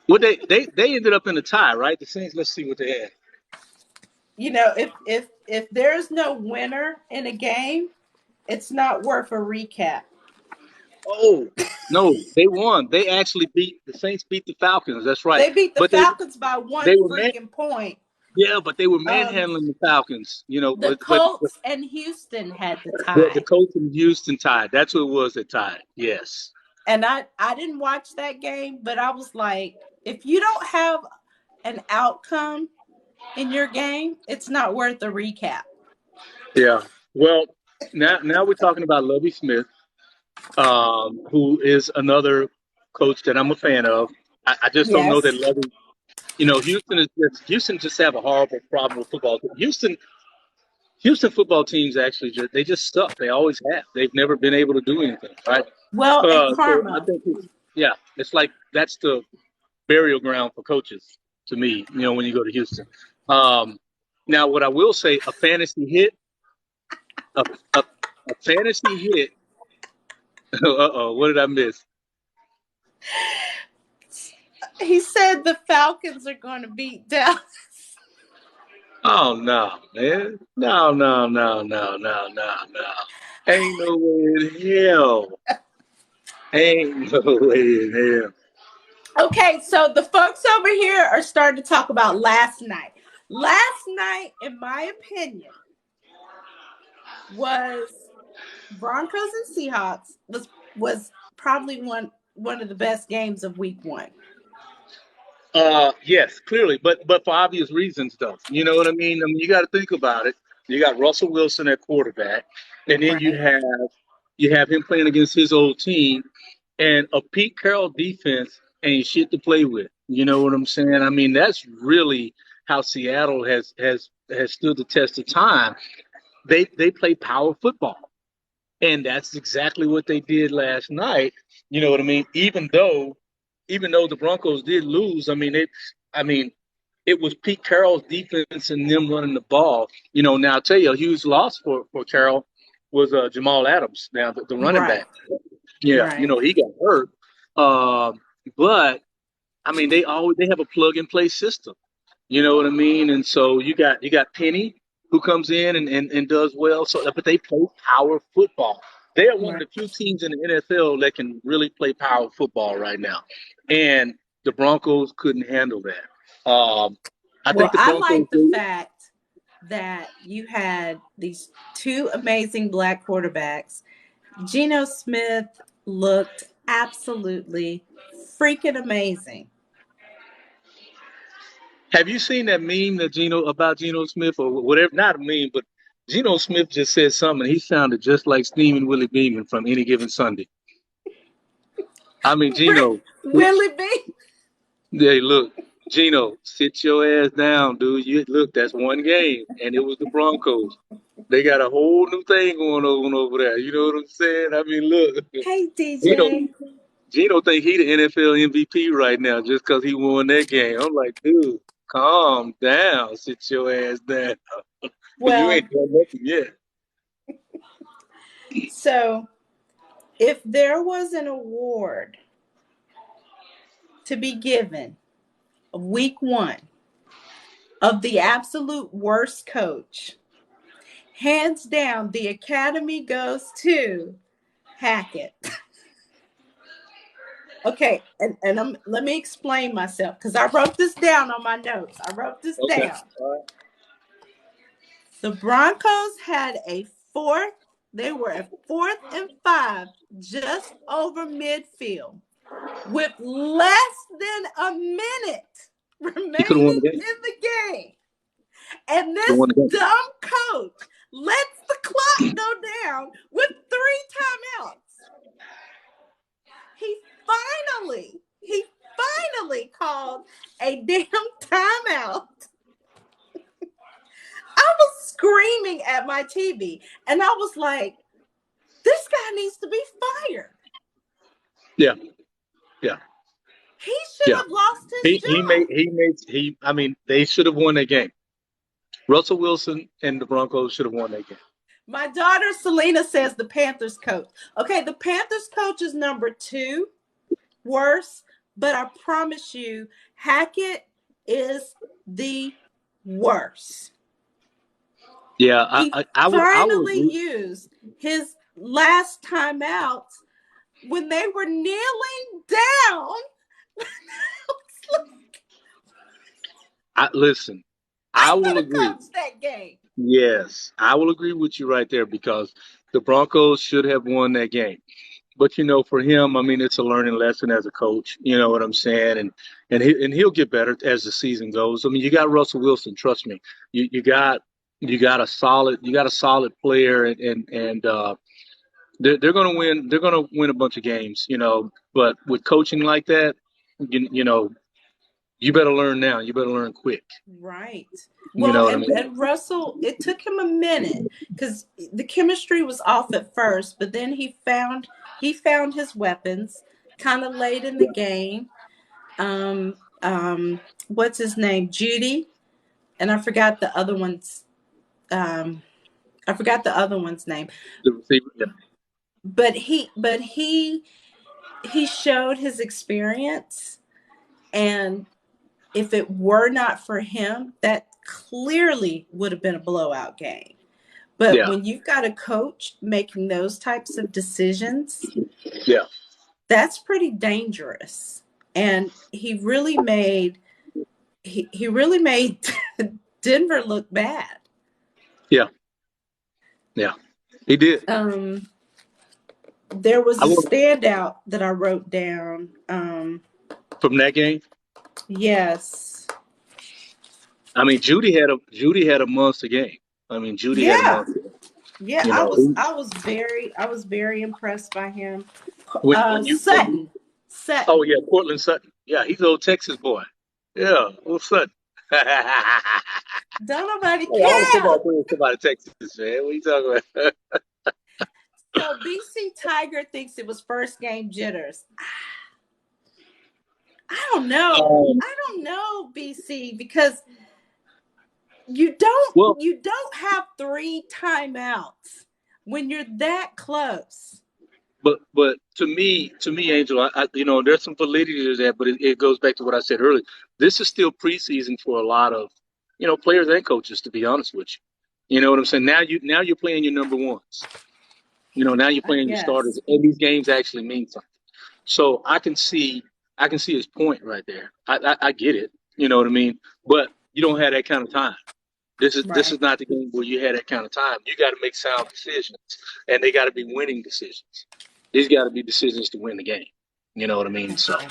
Well, they ended up in a tie, right? The Saints. Let's see what they had. You know, if there's no winner in a game, it's not worth a recap. Oh no, they won. They actually beat the Saints. Beat the Falcons. That's right. They beat the But Falcons by one they were freaking point. yeah, but they were Um, manhandling the Falcons. You know, the but Colts and Houston had the the tie. Colts in Houston tied. That's who it was that tied. Yes. And I didn't watch that game, but I was like, if you don't have an outcome in your game, it's not worth a recap. Yeah. Well, now we're talking about Lovey Smith, who is another coach that I'm a fan of. I just don't know that Yes. Lovey. You know, Houston just have a horrible problem with football. Houston football teams actually they just suck. They always have. They've never been able to do anything, right? Well, and So I karma. think it's like that's the burial ground for coaches to me. You know, when you go to Houston. Um, Now, what I will say, a, a, a fantasy hit. Uh-oh, what did I miss? He said the Falcons are going to beat Dallas. Oh no, man. No, no, no, no, no, no, no. Ain't no way in hell. Ain't no way in hell. Okay, so the folks over here are starting to talk about last night. Last night, in my opinion, was Broncos and Seahawks was probably one of the best games of week one. Yes, clearly, but for obvious reasons, though. You know what I mean? I mean, you got to think about it. You got Russell Wilson at quarterback, and then Right. you have him playing against his old team, and a Pete Carroll defense ain't shit to play with. You know what I'm saying? I mean, that's really how Seattle has stood the test of time. They play power football. And that's exactly what they did last night. You know what I mean? Even though the Broncos did lose, I mean, it was Pete Carroll's defense and them running the ball. You know, now I'll tell you a huge loss for Carroll was Jamal Adams, now the running Right. back. Yeah, you Right. know, he got hurt. Uh, but I mean, they have a plug and play system. You know what I mean? And so you got Penny who comes in and does well. So, but they play power football. They are one of Right. the few teams in the NFL that can really play power football right now, and the Broncos couldn't handle that. I Well, think the I Broncos. like the fact that you had these two amazing black quarterbacks. Geno Smith looked absolutely freaking amazing. Have you seen that meme that Geno Smith or whatever? Not a meme, but Geno Smith just said something. He sounded just like Steaming Willie Beeman from Any Given Sunday. I mean, Geno. Willie B. Hey, look, Gino, sit your ass down, dude. Look, that's one game, and it was the Broncos. They got a whole new thing going on over there. You know what I'm saying? I mean, look, Hey, Gino, DJ. Gino think he the NFL MVP right now just because he won that game. I'm like, dude, calm down, sit your ass down. You Well, ain't done nothing yet. so if there was an award to be given of week one of the absolute worst coach, hands down, the Academy goes to Hackett. Okay, and let me explain myself because I wrote this down on my notes. I wrote this Okay. down. All right. The Broncos had a fourth, they were at 4th and 5, just over midfield, with less than a minute He could have won the remaining game. in the game. And Could have this won the game. dumb coach lets the clock go down with 3 timeouts. He he finally called a damn timeout. I was screaming at my TV and I was like, this guy needs to be fired. Yeah, yeah, He should yeah. have lost his He job. he made he. I mean, they should have won that game. Russell Wilson and the Broncos should have won that game. My daughter Selena says the Panthers coach. Okay, the Panthers coach is number 2 worst, but I promise you, Hackett is the worst. Yeah, He I would finally agree. used his last timeouts when they were kneeling down. Listen, I I could will have agree. coached that game. Yes, I will agree with you right there because the Broncos should have won that game. But you know, for him, I mean, it's a learning lesson as a coach. You know what I'm saying? And he'll get better as the season goes. I mean, you got Russell Wilson. Trust me, you got a solid player, and they're going to win. They're going to win a bunch of games. You know, but with coaching like that, you know, you better learn now. You better learn quick. Right. You Well, know what I mean? and Russell, it took him a minute because the chemistry was off at first, but then he found his weapons kind of late in the game. Um, what's his name? Judy, and I forgot the other one's. Um, I forgot the other one's name, The receiver. Yeah. but he showed his experience, and if it were not for him, that clearly would have been a blowout game. But Yeah. when you've got a coach making those types of decisions, Yeah. that's pretty dangerous. And he really made Denver look bad. Yeah. Yeah. He did. Um, there was I a was standout that I wrote down. from that game. Yes. I mean, Judy had a monster game. I mean, Judy had a Yeah. monster. Yeah, You I know, was I was very impressed by him. when you Sutton. oh Sutton. yeah, Cortland Sutton. Yeah, he's an old Texas boy. Yeah, old Sutton. Don't nobody All the care. football players come out of Texas, man. What are you talking about? So BC Tiger thinks it was first game jitters. I don't know. Um, I don't know, BC, because you don't well, you don't have three timeouts when you're that close. but to me, Angel, there's some validity to that, but it goes back to what I said earlier. This is still preseason for a lot of, players and coaches. To be honest with you, you know what I'm saying. Now you're playing your number ones. Now you're I playing your starters, guess. and these games actually mean something. So I can see his point right there. I get it. You know what I mean? But you don't have that kind of time. This is Right. not the game where you had that kind of time. You got to make sound decisions, and they got to be winning decisions. These got to be decisions to win the game. You know what I mean? So Okay.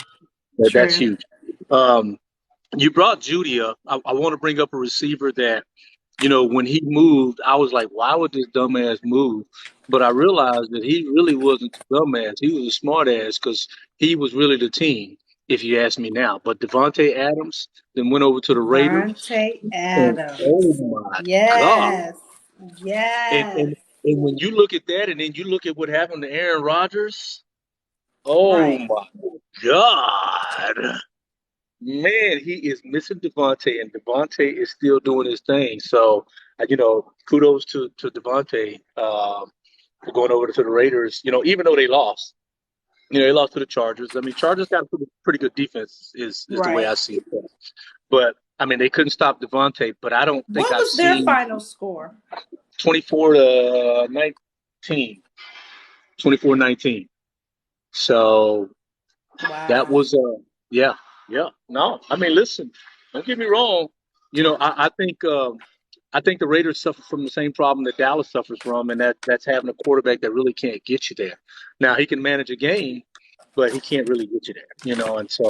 that's True. huge. Um, you brought Judy up. I want to bring up a receiver that when he moved, I was like, why would this dumbass move? But I realized that he really wasn't a dumbass. He was a smart ass because he was really the team, if you ask me now. But Devontae Adams then went over to the Raiders. Devontae And Adams. oh my God. Yes. And, Yes. and, and when you look at that and then you look at what happened to Aaron Rodgers, oh Right. my God. Man, he is missing Devontae, and Devontae is still doing his thing. So, kudos to Devontae for going over to the Raiders. Even though they lost, they lost to the Chargers. I mean, Chargers got a pretty good defense, is the way I Right. see it. But I mean, they couldn't stop Devontae. But I don't think What I've was their seen final score? 24-19, 24-19. So that Wow. was yeah, yeah. No, I mean, listen, don't get me wrong. I think the Raiders suffer from the same problem that Dallas suffers from, and that's having a quarterback that really can't get you there. Now he can manage a game, but he can't really get you there. And so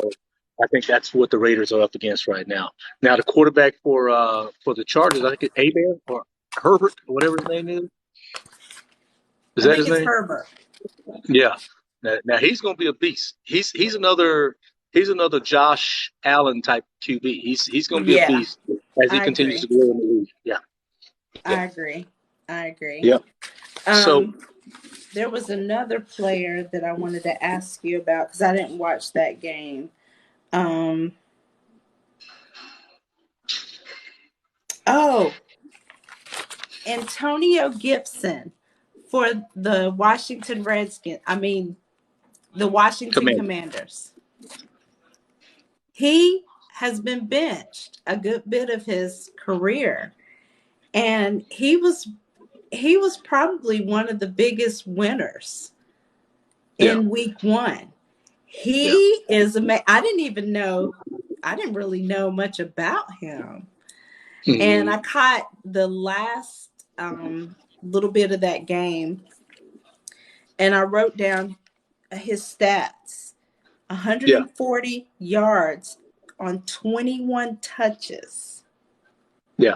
I think that's what the Raiders are up against right now. Now the quarterback for the Chargers, I think it's Abear or Herbert or whatever his name is. Is I that think his it's name? Herbert. Yeah. Now he's going to be a beast. He's another Josh Allen type QB. He's going to be a Yeah, beast as he I continues agree. to grow in the league. Yeah. Yeah. I agree. I agree. Yeah. So Um, there was another player that I wanted to ask you about because I didn't watch that game. Um, oh, Antonio Gibson for the Washington Redskins. I mean, the Washington Commander. Commanders. He has been benched a good bit of his career, and he was probably one of the biggest winners Yeah. in week one. Yeah. He is amazing. I didn't really know much about him. And Hmm. I caught the last little bit of that game and I wrote down his stats: Yeah. 140 yards on 21 touches. Yeah.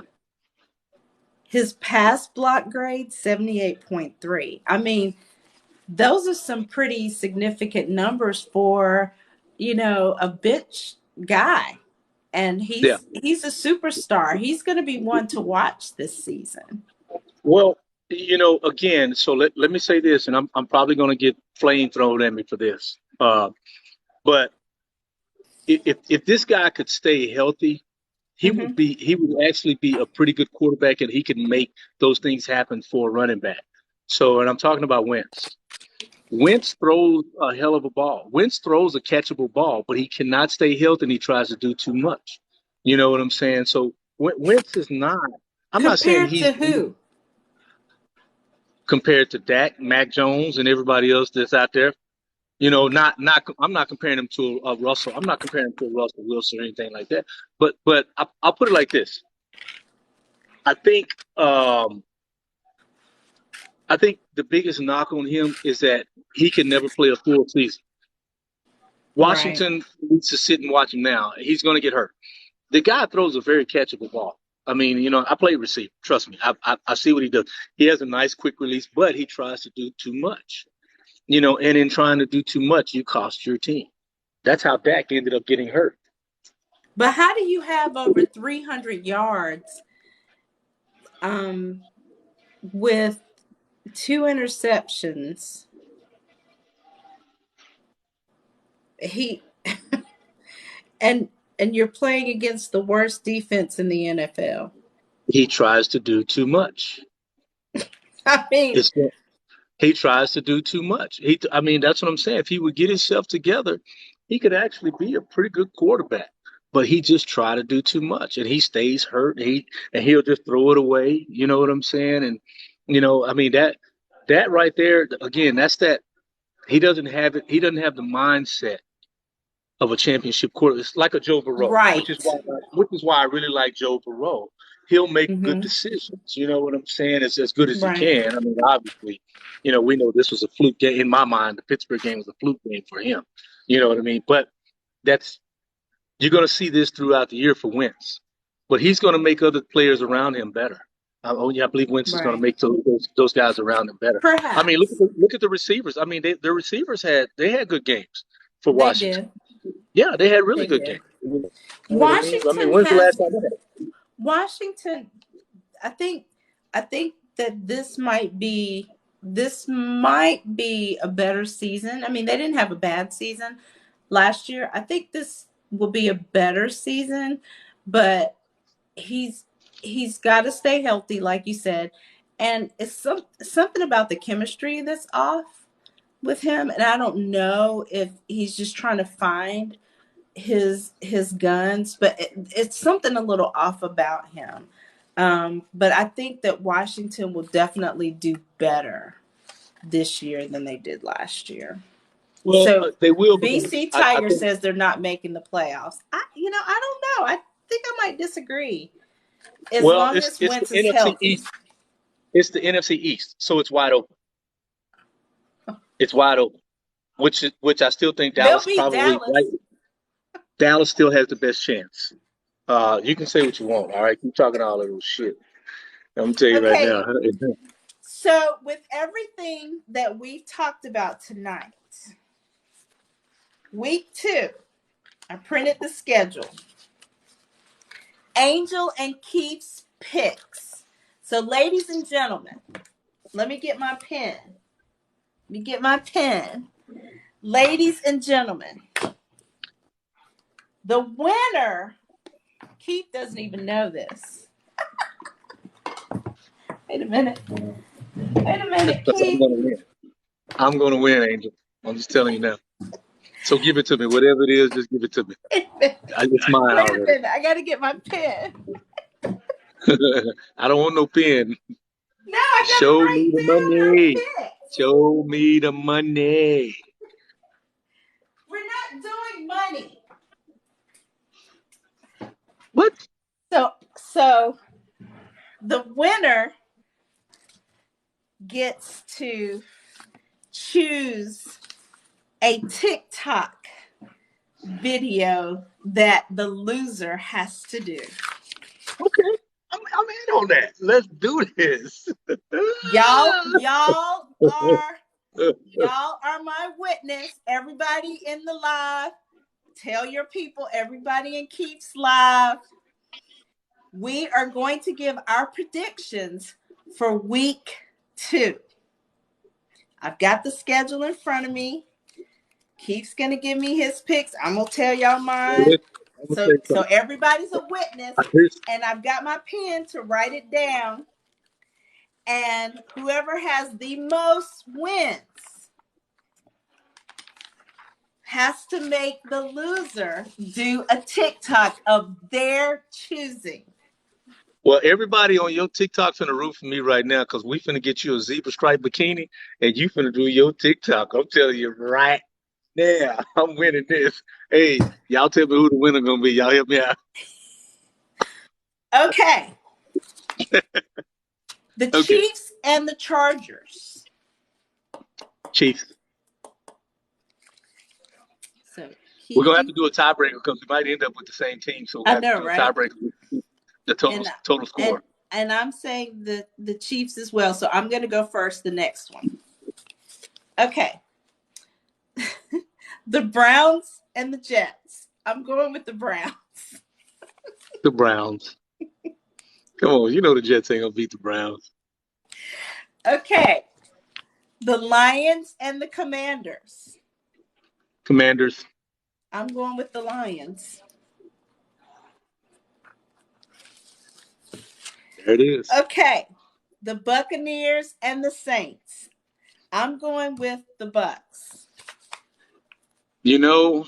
His pass block grade, 78.3. I mean, those are some pretty significant numbers for, a bench guy. And Yeah. he's a superstar. He's going to be one to watch this season. Well, again, so let me say this, and I'm probably going to get flame thrown at me for this. But if this guy could stay healthy, Hmm. he would actually be a pretty good quarterback, and he could make those things happen for a running back. So, and I'm talking about Wentz. Wentz throws a hell of a ball. Wentz throws a catchable ball, but he cannot stay healthy and he tries to do too much. You know what I'm saying? So Wentz is not. I'm not saying Compared he's to who? compared to Dak, Mac Jones, and everybody else that's out there. Not. I'm not comparing him to Russell. I'm not comparing him to Russell Wilson or anything like that. But I'll put it like this. I think um, I think the biggest knock on him is that he can never play a full season. Right. Washington needs to sit and watch him now. He's going to get hurt. The guy throws a very catchable ball. I mean, I play receiver. Trust me, I see what he does. He has a nice quick release, but he tries to do too much. And in trying to do too much, you cost your team. That's how Dak ended up getting hurt. But how do you have over 300 yards with two interceptions? He and and you're playing against the worst defense in the NFL. He tries to do too much. I mean, It's He tries to do too much. I mean, that's what I'm saying. If he would get himself together, he could actually be a pretty good quarterback. But he just try to do too much, and he stays hurt. He'll just throw it away. You know what I'm saying? And I mean that right there again. That's that he doesn't have it. He doesn't have the mindset of a championship quarterback. It's like a Joe Burrow, which is right. why I really like Joe Burrow. He'll make good Mm-hmm. decisions. You know what I'm saying? It's as good as he Right. can. I mean, obviously, we know this was a fluke game. In my mind, the Pittsburgh game was a fluke game for him. You know what I mean? But that's you're going to see this throughout the year for Wentz. But he's going to make other players around him better. Yeah, I believe Wentz is going to Right. make those guys around him better. I mean, look at Perhaps the receivers. I mean, their receivers had good games for they Washington. did. Yeah, they had really They good games. did. You know what I mean? I mean, Washington when's the last has time they had? Washington. I think. I think that this might be a better season. I mean, they didn't have a bad season last year. I think this will be a better season, but he's he's got to stay healthy, like you said, and it's something about the chemistry that's off with him, and I don't know if he's just trying to find his guns, but it's something a little off about him. But I think that Washington will definitely do better this year than they did last year. Well, So they will because BC I Tiger think. says they're not making the playoffs. I don't know. I think I might disagree. As Well, long as it's the Wentz is NFC healthy, East. It's the NFC East, so it's wide open. It's wide open, which I still think they'll Dallas beat probably right. Dallas. Dallas still has the best chance. You can say what you want. All right, keep talking all of those shit. I'm gonna tell you right Okay, now. so with everything that we've talked about tonight, week 2, I printed the schedule. Angel and Keith's picks. So, ladies and gentlemen, let me get my pen. Let me get my pen. Ladies and gentlemen, the winner, Keith doesn't even know this. Wait a minute. Wait a minute, Because I'm Keith. gonna win. I'm gonna win, Angel. I'm just telling you now. So give it to me. Whatever it is, just give it to me. Wait a minute. It's mine Wait a already. minute. I got to get my pen. I don't want no pen. No, I got to Show me write the down our money. picks. Show me the money. We're not doing money. What? So the winner gets to choose a TikTok video that the loser has to do. Okay. I'm in on that. Let's do this. Y'all are y'all are my witness. Everybody in the live, tell your people, everybody in Keeps Live. We are going to give our predictions for week 2. I've got the schedule in front of me. Keith's gonna give me his picks. I'm gonna tell y'all mine. I'm gonna So say so something. everybody's a witness, Here's, and I've got my pen to write it down. And whoever has the most wins has to make the loser do a TikTok of their choosing. Well, everybody on your TikTok finna root for me right now because we finna get you a zebra stripe bikini and you finna do your TikTok. I'm telling you right now, I'm winning this. Hey, y'all tell me who the winner gonna be. Y'all help me out. Okay. The Okay, Chiefs and the Chargers. Chiefs. So We're gonna have to keeping, do a tiebreaker because we might end up with the same team, so we I have to know, do a right? tiebreaker with the total And total and score. and I'm saying the Chiefs as well. So I'm going to go first. The next one. Okay. The Browns and the Jets. I'm going with the Browns. The Browns. Come on, you know the Jets ain't gonna beat the Browns. Okay. The Lions and the Commanders. Commanders. I'm going with the Lions. There it is. Okay. The Buccaneers and the Saints. I'm going with the Bucks. You know,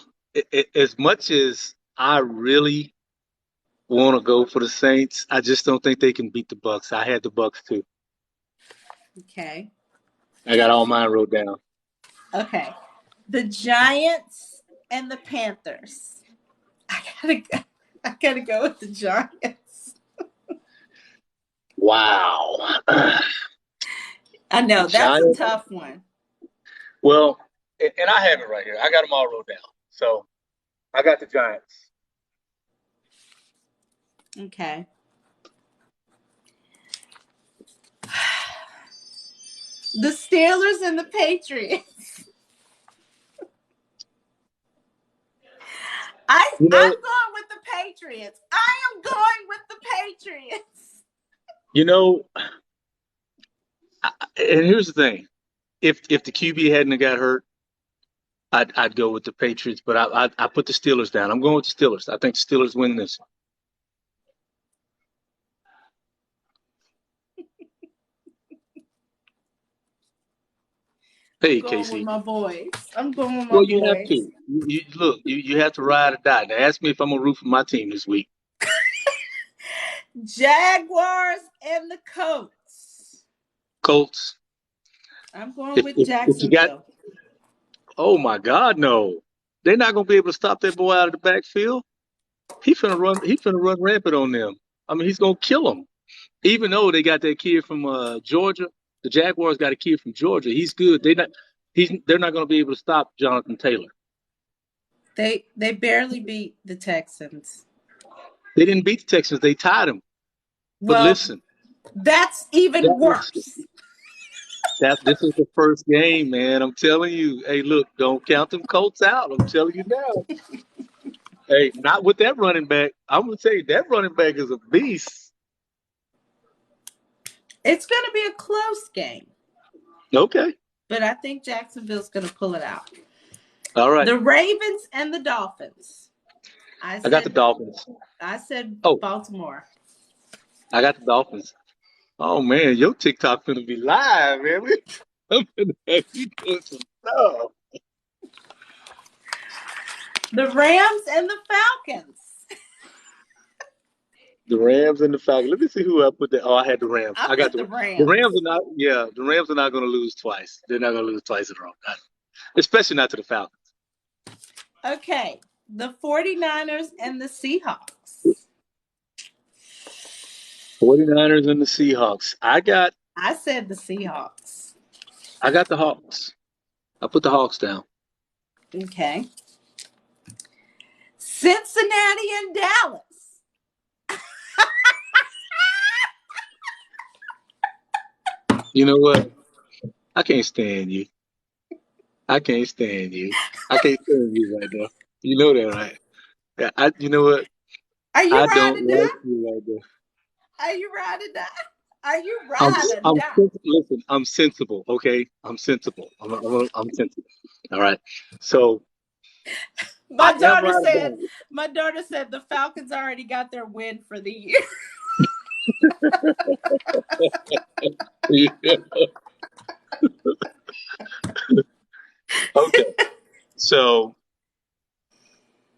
as much as I really want to go for the Saints, I just don't think they can beat the Bucks. I had the Bucks too. Okay. I got all mine wrote down. Okay. The Giants and the Panthers. I gotta go with the Giants. Wow. I The know that's a Giants. tough one. Well, and I have it right here. I got them all wrote down. So I got the Giants. Okay. The Steelers and the Patriots. You I'm know, going with the Patriots. I am going with the Patriots. you know, and here's the thing: if the QB hadn't have got hurt, I'd go with the Patriots. But I put the Steelers down. I'm going with the Steelers. I think the Steelers win this. I'm Hey, going with Casey. my boys. I'm going with my Well, you have to. boys. Look. You have to ride or die. Now, ask me if I'm gonna root for my team this week. Jaguars and the Colts. Colts. I'm going with If you got, Jacksonville. oh my God, no, they're not gonna be able to stop that boy out of the backfield. He finna run. He finna run rampant on them. I mean, he's gonna kill them. Even though they got that kid from Georgia, the Jaguars got a kid from Georgia. He's good. They not. They're not gonna be able to stop Jonathan Taylor. They barely beat the Texans. They didn't beat the Texans. They tied them. But Well, listen, that's that even was worse. that. This is the first game, man. I'm telling you. Hey, look, don't count them Colts out. I'm telling you now. Hey, not with that running back. I'm gonna tell you that running back is a beast. It's going to be a close game, Okay. but I think Jacksonville's going to pull it out. All right. The Ravens and the Dolphins. I I got the said Dolphins. I said Oh, Baltimore. I got the Dolphins. Oh man, your TikTok gonna be live, man. I'm gonna have you doing some stuff. The Rams and the Falcons. The Rams and the Falcons. Let me see who I put there. Oh, I had the Rams. I I got put the the Rams Rams. are not. Yeah, the Rams are not gonna lose twice. They're not gonna lose twice in a row. Especially not to the Falcons. Okay. The 49ers and the Seahawks. 49ers and the Seahawks. I said the Seahawks. I got the Hawks. I put the Hawks down. Okay. Cincinnati and Dallas. You know what? I can't stand you. I can't stand you. I can't stand you right now. You know that, right? Yeah, you know what? Are you I ride don't or like die? you right now. Are you ride or die? Are you ride or die? Listen, I'm sensible, okay? I'm sensible. I'm sensible. All right. So My I am daughter right said, about my daughter said the Falcons already got their win for the year. it. Yeah. Okay. So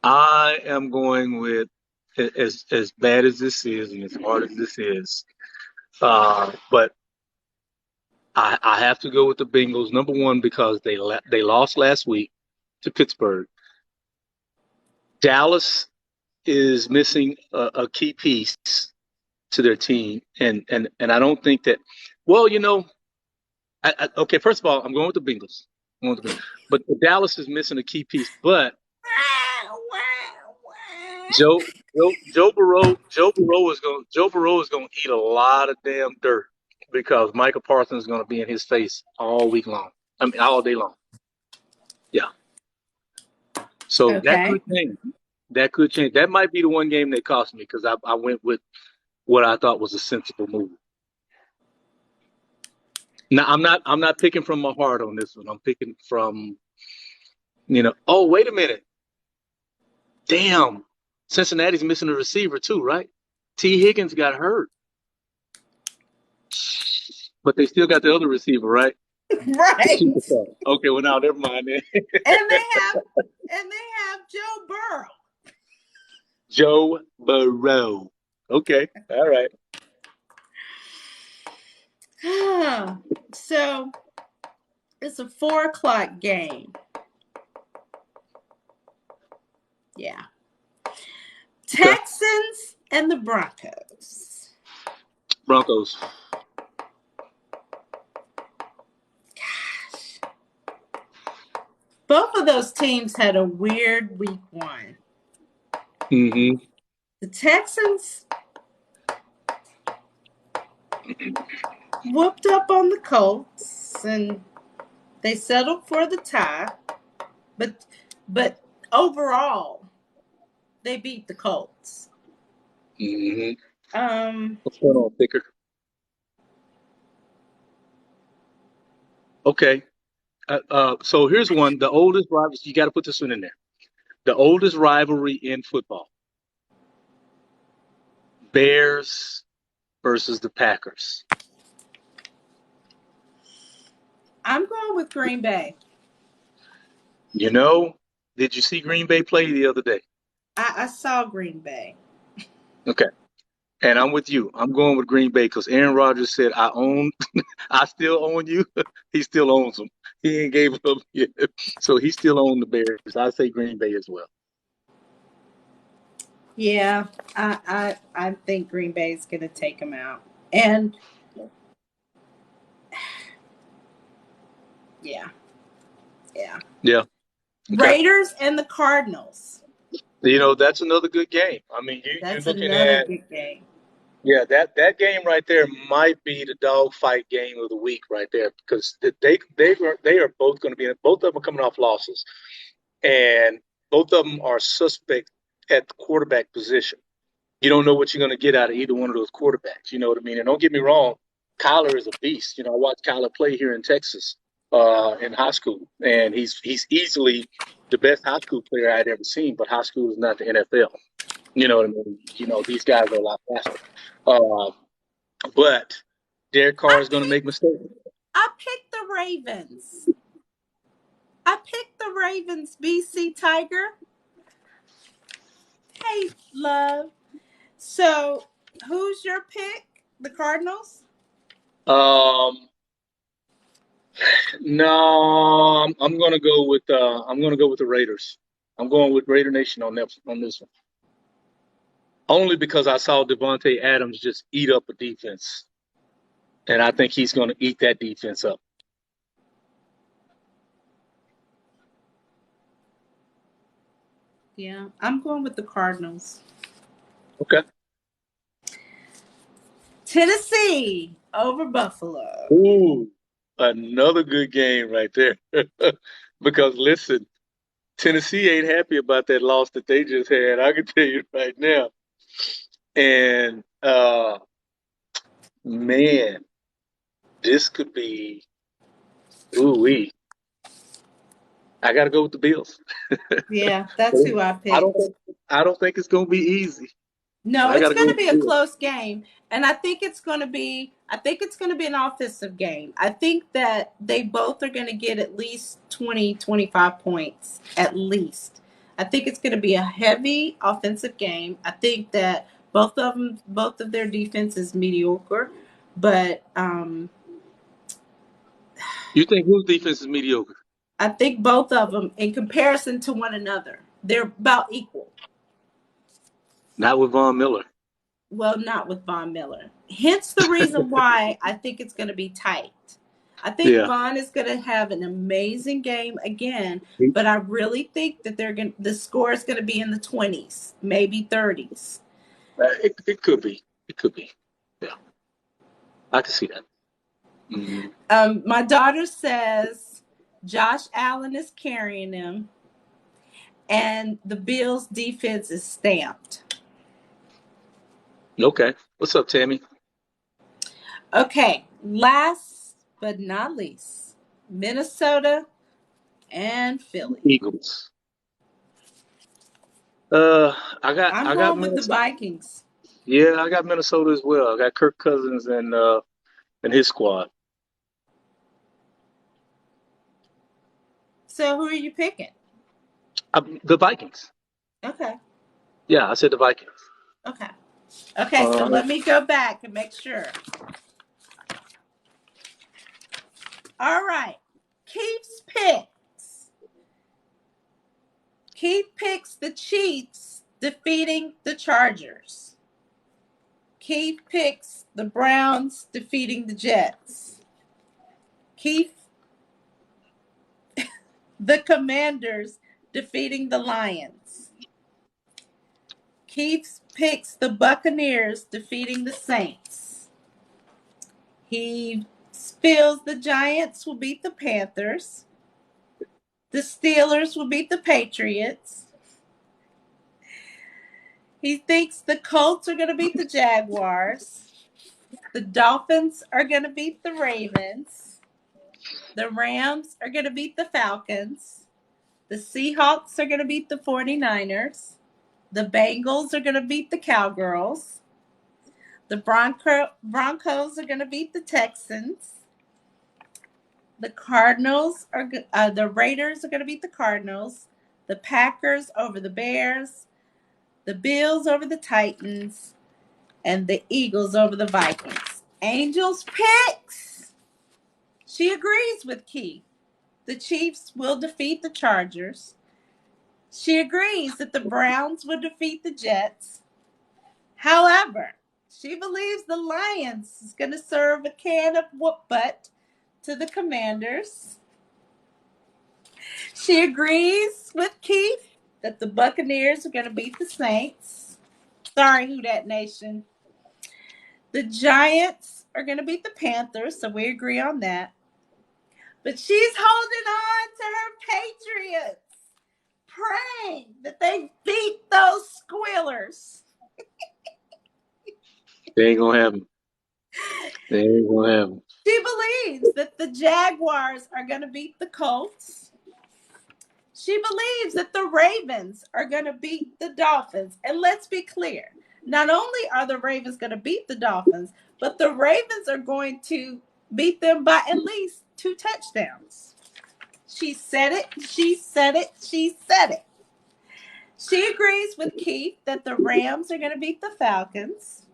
I am going with as bad as this is and as hard as this is, but I have to go with the Bengals. Number one because they lost last week to Pittsburgh. Dallas is missing a key piece to their team, and I don't think that. Well, okay. First of all, I'm going with the Bengals. I'm going with the Bengals. But Dallas is missing a key piece. But Joe Burrow is going to eat a lot of damn dirt because Michael Parsons is going to be in his face all week long. I mean, all day long. Yeah. So that Okay. could change. That could change. That might be the one game that cost me because I went with what I thought was a sensible move. Now I'm not picking from my heart on this one. I'm picking from Oh, wait a minute. Damn. Cincinnati's missing a receiver too, right? T. Higgins got hurt. But they still got the other receiver, right? The Right. superstar. Okay, well now never mind then. And they have Joe Burrow. Joe Burrow. Okay. All right. So it's a 4 o'clock game. Yeah. Okay. Texans and the Broncos. Broncos. Gosh. Both of those teams had a weird week one. Mm-hmm. The Texans whooped up on the Colts and they settled for the tie. But overall, they beat the Colts. Mm-hmm. Um, What's going on, Picker? Okay. So here's one. The oldest rivalry. You got to put this one in there. The oldest rivalry in football. Bears versus the Packers. I'm going with Green Bay. Did you see Green Bay play the other day? I saw Green Bay. Okay. And I'm with you. I'm going with Green Bay because Aaron Rodgers said, I still own you. He still owns them. He ain't gave up yet. So he still owns the Bears. I say Green Bay as well. Yeah, I think Green Bay is going to take them out. And yeah, yeah. Yeah. Okay. Raiders and the Cardinals. That's another good game. I mean, you're That's looking another at, good game. yeah, that game right there might be the dogfight game of the week right there because they are both going to be, both of them are coming off losses, and both of them are suspect at the quarterback position. You don't know what you're going to get out of either one of those quarterbacks. You know what I mean? And don't get me wrong, Kyler is a beast. I watched Kyler play here in Texas in high school, and he's easily the best high school player I'd ever seen. But high school is not the NFL. You know what I mean? These guys are a lot faster. Uh, but Derek Carr I is going to make picked mistakes. I picked the Ravens. I picked the Ravens, BC Tiger. Hey, love. So, who's your pick? The Cardinals? Um, no, I'm going to go with the Raiders. I'm going with Raider Nation on this one. Only because I saw Devontae Adams just eat up a defense. And I think he's going to eat that defense up. Yeah, I'm going with the Cardinals. Okay. Tennessee over Buffalo. Ooh, another good game right there. Because listen, Tennessee ain't happy about that loss that they just had. I can tell you right now. And man, this could be ooh-wee. I got to go with the Bills. Yeah, that's who I I don't picked. think I don't think it's going to be easy. No, I got it's to go going to with be the a Bills. close game, and I think it's going to be an offensive game. I think that they both are going to get at least 20, 25 points at least. I think it's going to be a heavy offensive game. I think that both of their defense is mediocre, but You think whose defense is mediocre? I think both of them, in comparison to one another, they're about equal. Not with Von Miller. Well, not with Von Miller. Hence the reason why I think it's going to be tight. I think Yeah. Von is going to have an amazing game again, but I really think that the score is going to be in the 20s, maybe 30s. It could be. It could be. Yeah. I can see that. Mm-hmm. My daughter says Josh Allen is carrying them, and the Bills' defense is stamped. Okay. What's up, Tammy? Okay, last but not least, Minnesota and Philly. Eagles. Uh, I'm I got going with the Minnesota. Vikings. Yeah, I got Minnesota as well. I got Kirk Cousins and his squad. So who are you picking? The Vikings. Okay. Yeah, I said the Vikings. Okay. Okay, so Uh, let me go back and make sure. All right. Keith's picks. Keith picks the Chiefs defeating the Chargers. Keith picks the Browns defeating the Jets. Keith, the Commanders defeating the Lions. Keith picks the Buccaneers defeating the Saints. He feels the Giants will beat the Panthers. The Steelers will beat the Patriots. He thinks the Colts are going to beat the Jaguars. The Dolphins are going to beat the Ravens. The Rams are going to beat the Falcons. The Seahawks are going to beat the 49ers. The Bengals are going to beat the Cowgirls. The Broncos are going to beat the Texans. The Raiders are going to beat the Cardinals. The Packers over the Bears. The Bills over the Titans. And the Eagles over the Vikings. Angels picks. She agrees with Keith. The Chiefs will defeat the Chargers. She agrees that the Browns will defeat the Jets. However, she believes the Lions is going to serve a can of whoop butt to the Commanders. She agrees with Keith that the Buccaneers are going to beat the Saints. Sorry, Who Dat Nation. The Giants are going to beat the Panthers, so we agree on that. But she's holding on to her Patriots, praying that they beat those squealers. they ain't gonna happen. They ain't gonna happen. She believes that the Jaguars are going to beat the Colts. She believes that the Ravens are going to beat the Dolphins. And let's be clear, not only are the Ravens going to beat the Dolphins, but the Ravens are going to beat them by at least 2 touchdowns. She said it. She said it. She said it. She agrees with Keith that the Rams are going to beat the Falcons,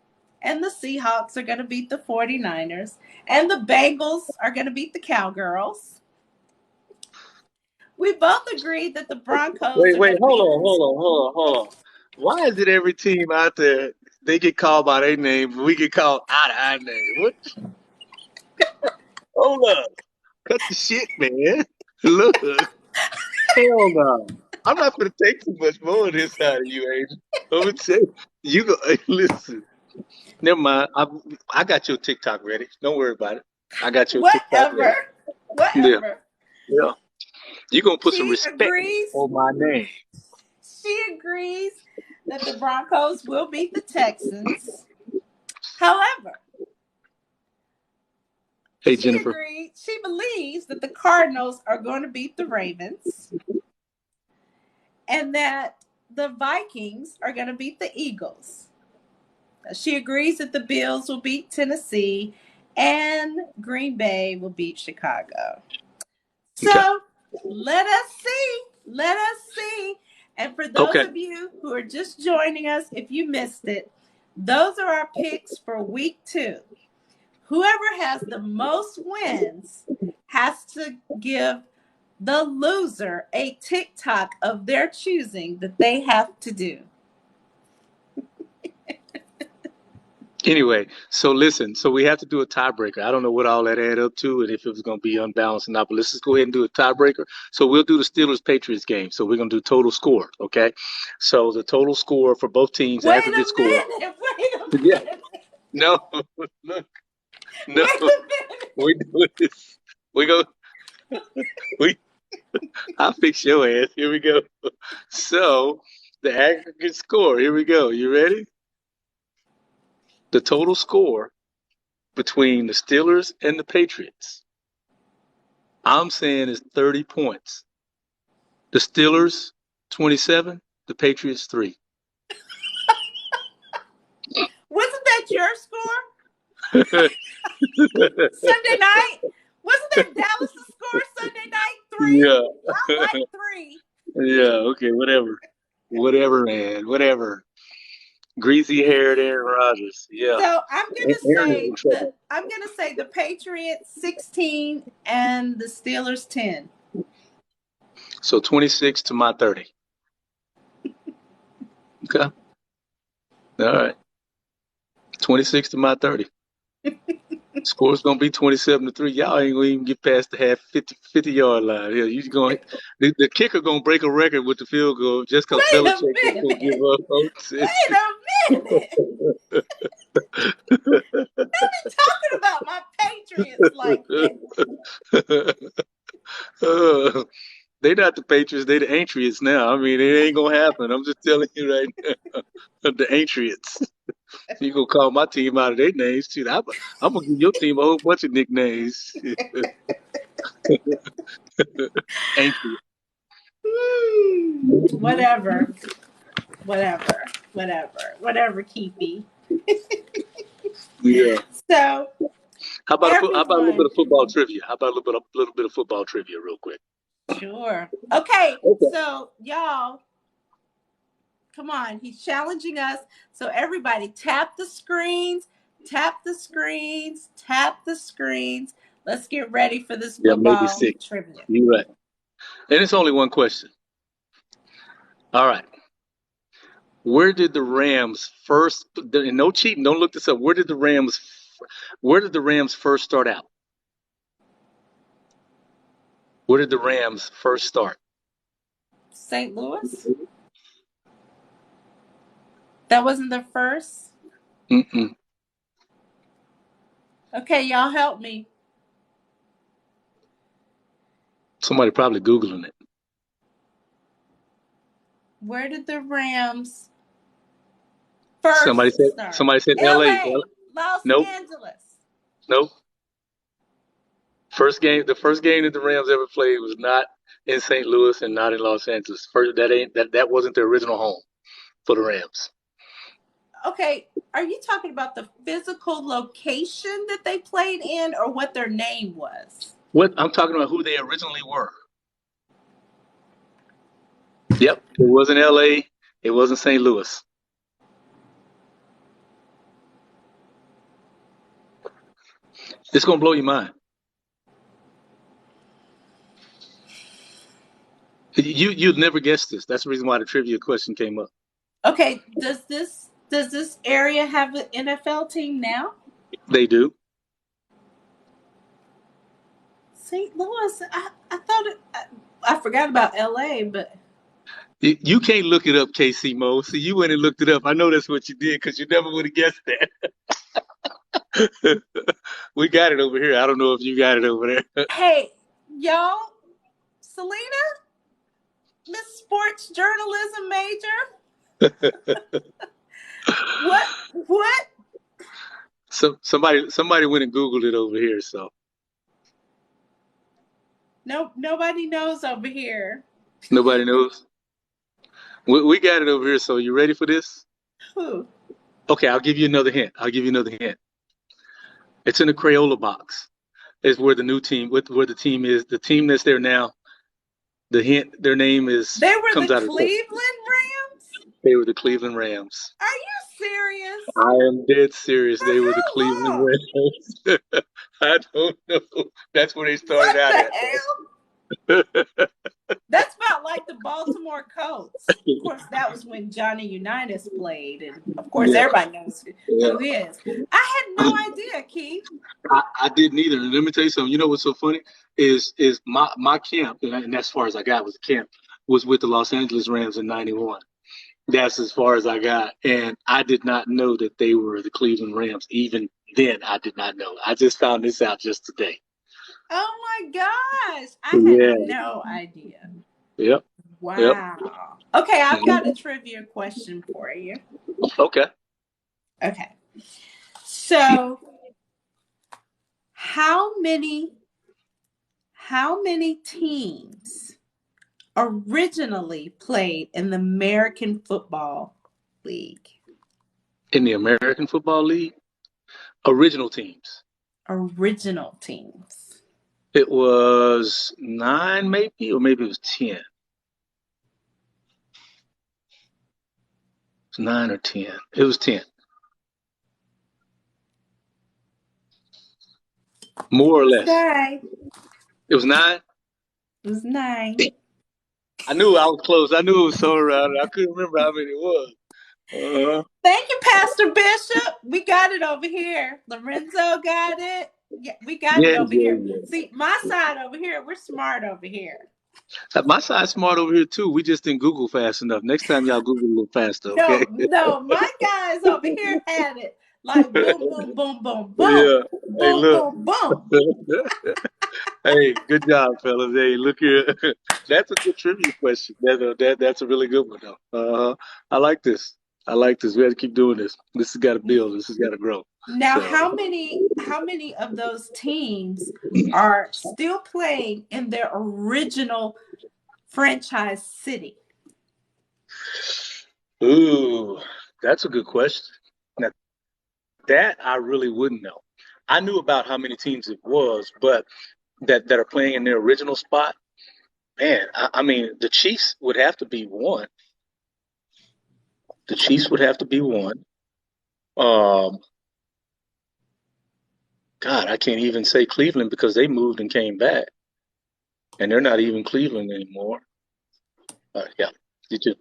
and the Seahawks are going to beat the 49ers, and the Bengals are going to beat the Cowgirls. We both agreed that the Broncos are going to beat. Hold on. Why is it every team out there they get called by their name, but we get called out of our name? What? Hold up. Cut the shit, man. Look. Hell no. I'm not gonna take too much more of this out of you, Angel. I'm gonna say you go. Hey, listen. Never mind. I got your TikTok ready. Don't worry about it. I got your TikTok ready. Whatever. Yeah. You gonna put some She respect agrees. on my name. She agrees that the Broncos will beat the Texans. However, Hey, Jennifer. she believes that the Cardinals are going to beat the Ravens and that the Vikings are going to beat the Eagles. She agrees that the Bills will beat Tennessee and Green Bay will beat Chicago. So Okay. let us see. Let us see. And for those Okay. of you who are just joining us, if you missed it, those are our picks for week 2. Whoever has the most wins has to give the loser a TikTok of their choosing that they have to do. Anyway, so listen, so we have to do a tiebreaker. I don't know what all that add up to and if it was going to be unbalanced or not, but let's just go ahead and do a tiebreaker. So we'll do the Steelers Patriots game. So we're going to do total score. Okay. So the total score for both teams, Wait aggregate a score. minute. Wait a Yeah. minute. No, look, no, Wait a minute. we do this. We go, we, I'll fix your ass. Here we go. So the aggregate score, here we go. You ready? The total score between the Steelers and the Patriots, I'm saying is 30 points. The Steelers 27, the Patriots 3. Wasn't that your score Yeah, Sunday night? Wasn't that Dallas' score Sunday night? 3? I like 3. yeah, okay, whatever. Whatever, man, whatever. Greasy haired Aaron Rodgers. Yeah. So I'm gonna Aaron is say in trouble. the Patriots 16 and the Steelers 10. So 26 to my 30. Okay. All right. 26 to my 30. Score's gonna be 27-3. Y'all ain't gonna even get past the half 50-yard line. Yeah, you going the kicker gonna break a record with the field goal just because Wait a Belichick just gonna give minute. up. Wait a minute. Don't be talking about my Patriots like that. They not the Patriots, they the Patriots now. I mean, it ain't gonna happen. I'm just telling you right now. The Patriots. You gonna call my team out of their names too. I'm gonna give your team a whole bunch of nicknames. Patriots. Whatever. Whatever, Keefy. Yeah. So How about how about a little bit everyone, of football trivia? How about a little bit of football trivia, real quick? sure. Okay, Okay. so y'all, come on. He's challenging us. So everybody, tap the screens, tap the screens, tap the screens. Let's get ready for this Yeah, maybe football 6. trivia. You're right. And it's only one question. All right. Where did the Rams first? And no cheating. Don't look this up. Where did the Rams first start out? Where did the Rams first start? St. Louis? That wasn't the first? Mm-mm. Okay, y'all help me. Somebody probably Googling it. Where did the Rams first Somebody said start? somebody said L.A. LA, Los Nope. Angeles. Nope. The first game that the Rams ever played was not in St. Louis and not in Los Angeles. That wasn't the original home for the Rams. Okay, are you talking about the physical location that they played in or what their name was? What I'm talking about, who they originally were. Yep, it wasn't L.A. It wasn't St. Louis. It's gonna blow your mind. You'd never guess this. That's the reason why the trivia question came up. Okay, does this area have an NFL team now? They do. St. Louis. I thought I forgot about LA, but You can't look it up, KC Mo. See, you went and looked it up. I know that's what you did because you never would have guessed that. We got it over here. I don't know if you got it over there. hey, y'all, Selena, Miss Sports Journalism major. What? So somebody went and Googled it over here. So No, nobody knows over here. nobody knows. We got it over here. So you ready for this? Who? Okay, I'll give you another hint. It's in the Crayola box. Is where the new team, where the team is. The team that's there now The hint, their name is They were the comes out of Cleveland Rams? they were the Cleveland Rams. Are you serious? I am dead serious. For They were the how Cleveland long? Rams. I don't know. That's where they What started out the at, hell? though. That's about like the Baltimore Colts. Of course, that was when Johnny Unitas played, and of course, Yeah, everybody knows yeah. who he is. I had no idea, Keith. I didn't either. And let me tell you something. You know what's so funny is my camp, and that's as far as I got was a camp, was with the Los Angeles Rams in '91. That's as far as I got, and I did not know that they were the Cleveland Rams. Even then, I did not know. I just found this out just today. Oh my gosh, I had Yeah. no idea. Yep. Yep. Wow. Okay, I've got a Mhm. trivia question for you. Okay. Okay. So, how many teams originally played in the American Football League? In the American Football League, original teams. Original teams. It was 9, maybe, or maybe it was 10. It was 9 or 10. It was 10. More or less. Okay. It was 9. It was 9. I knew I was close. I knew it was somewhere around it. I couldn't remember how many it was. Uh-huh. Thank you, Pastor Bishop. We got it over here. Lorenzo got it. Yeah, we got it Yeah, over yeah, here. yeah. See, my side over here, we're smart over here. My side's smart over here too. We just didn't Google fast enough. Next time y'all Google a little faster, okay? No, my guys over here had it like boom, boom, boom, boom, boom, Yeah. Hey, boom, look. boom, boom. Hey, good job, fellas. Hey, look here. That's a good trivia question. That's a really good one, though. I like this. I like this. We have to keep doing this. This has got to build. This has got to grow. Now, So, how many of those teams are still playing in their original franchise city? ooh, that's a good question. Now, that I really wouldn't know. I knew about how many teams it was, but that are playing in their original spot. Man, I mean, the Chiefs would have to be one. The Chiefs would have to be one. Um, God, I can't even say Cleveland because they moved and came back, and they're not even Cleveland anymore. Yeah, did you?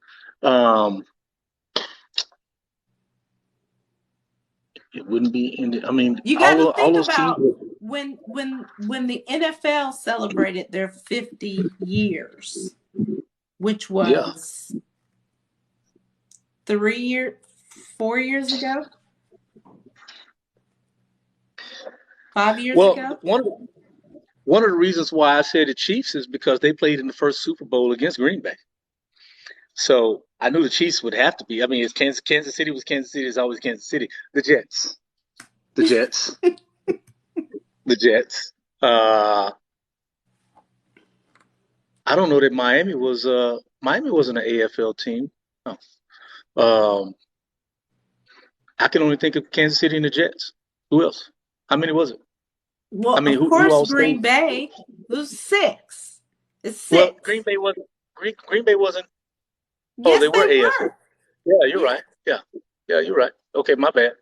It wouldn't be in the, I mean, You got to all think those teams. about when the NFL celebrated their 50 years, which Yeah. was 4 years ago, 5 years Well, ago. one of the reasons why I said the Chiefs is because they played in the first Super Bowl against Green Bay. So I knew the Chiefs would have to be. I mean, it's Kansas City was Kansas City. It's always Kansas City. The Jets. The Jets. The Jets. Uh, I don't know that Miami wasn't an AFL team. No. Um, I can only think of Kansas City and the Jets. Who else? How many was it? I Well, mean, of who course, all stayed? Green Bay was 6. It's Well, 6. Green Bay wasn't. Oh, Yes, they they were AFL. were. Yeah, you're Yes. right. Yeah, yeah, you're right. Okay, my bad.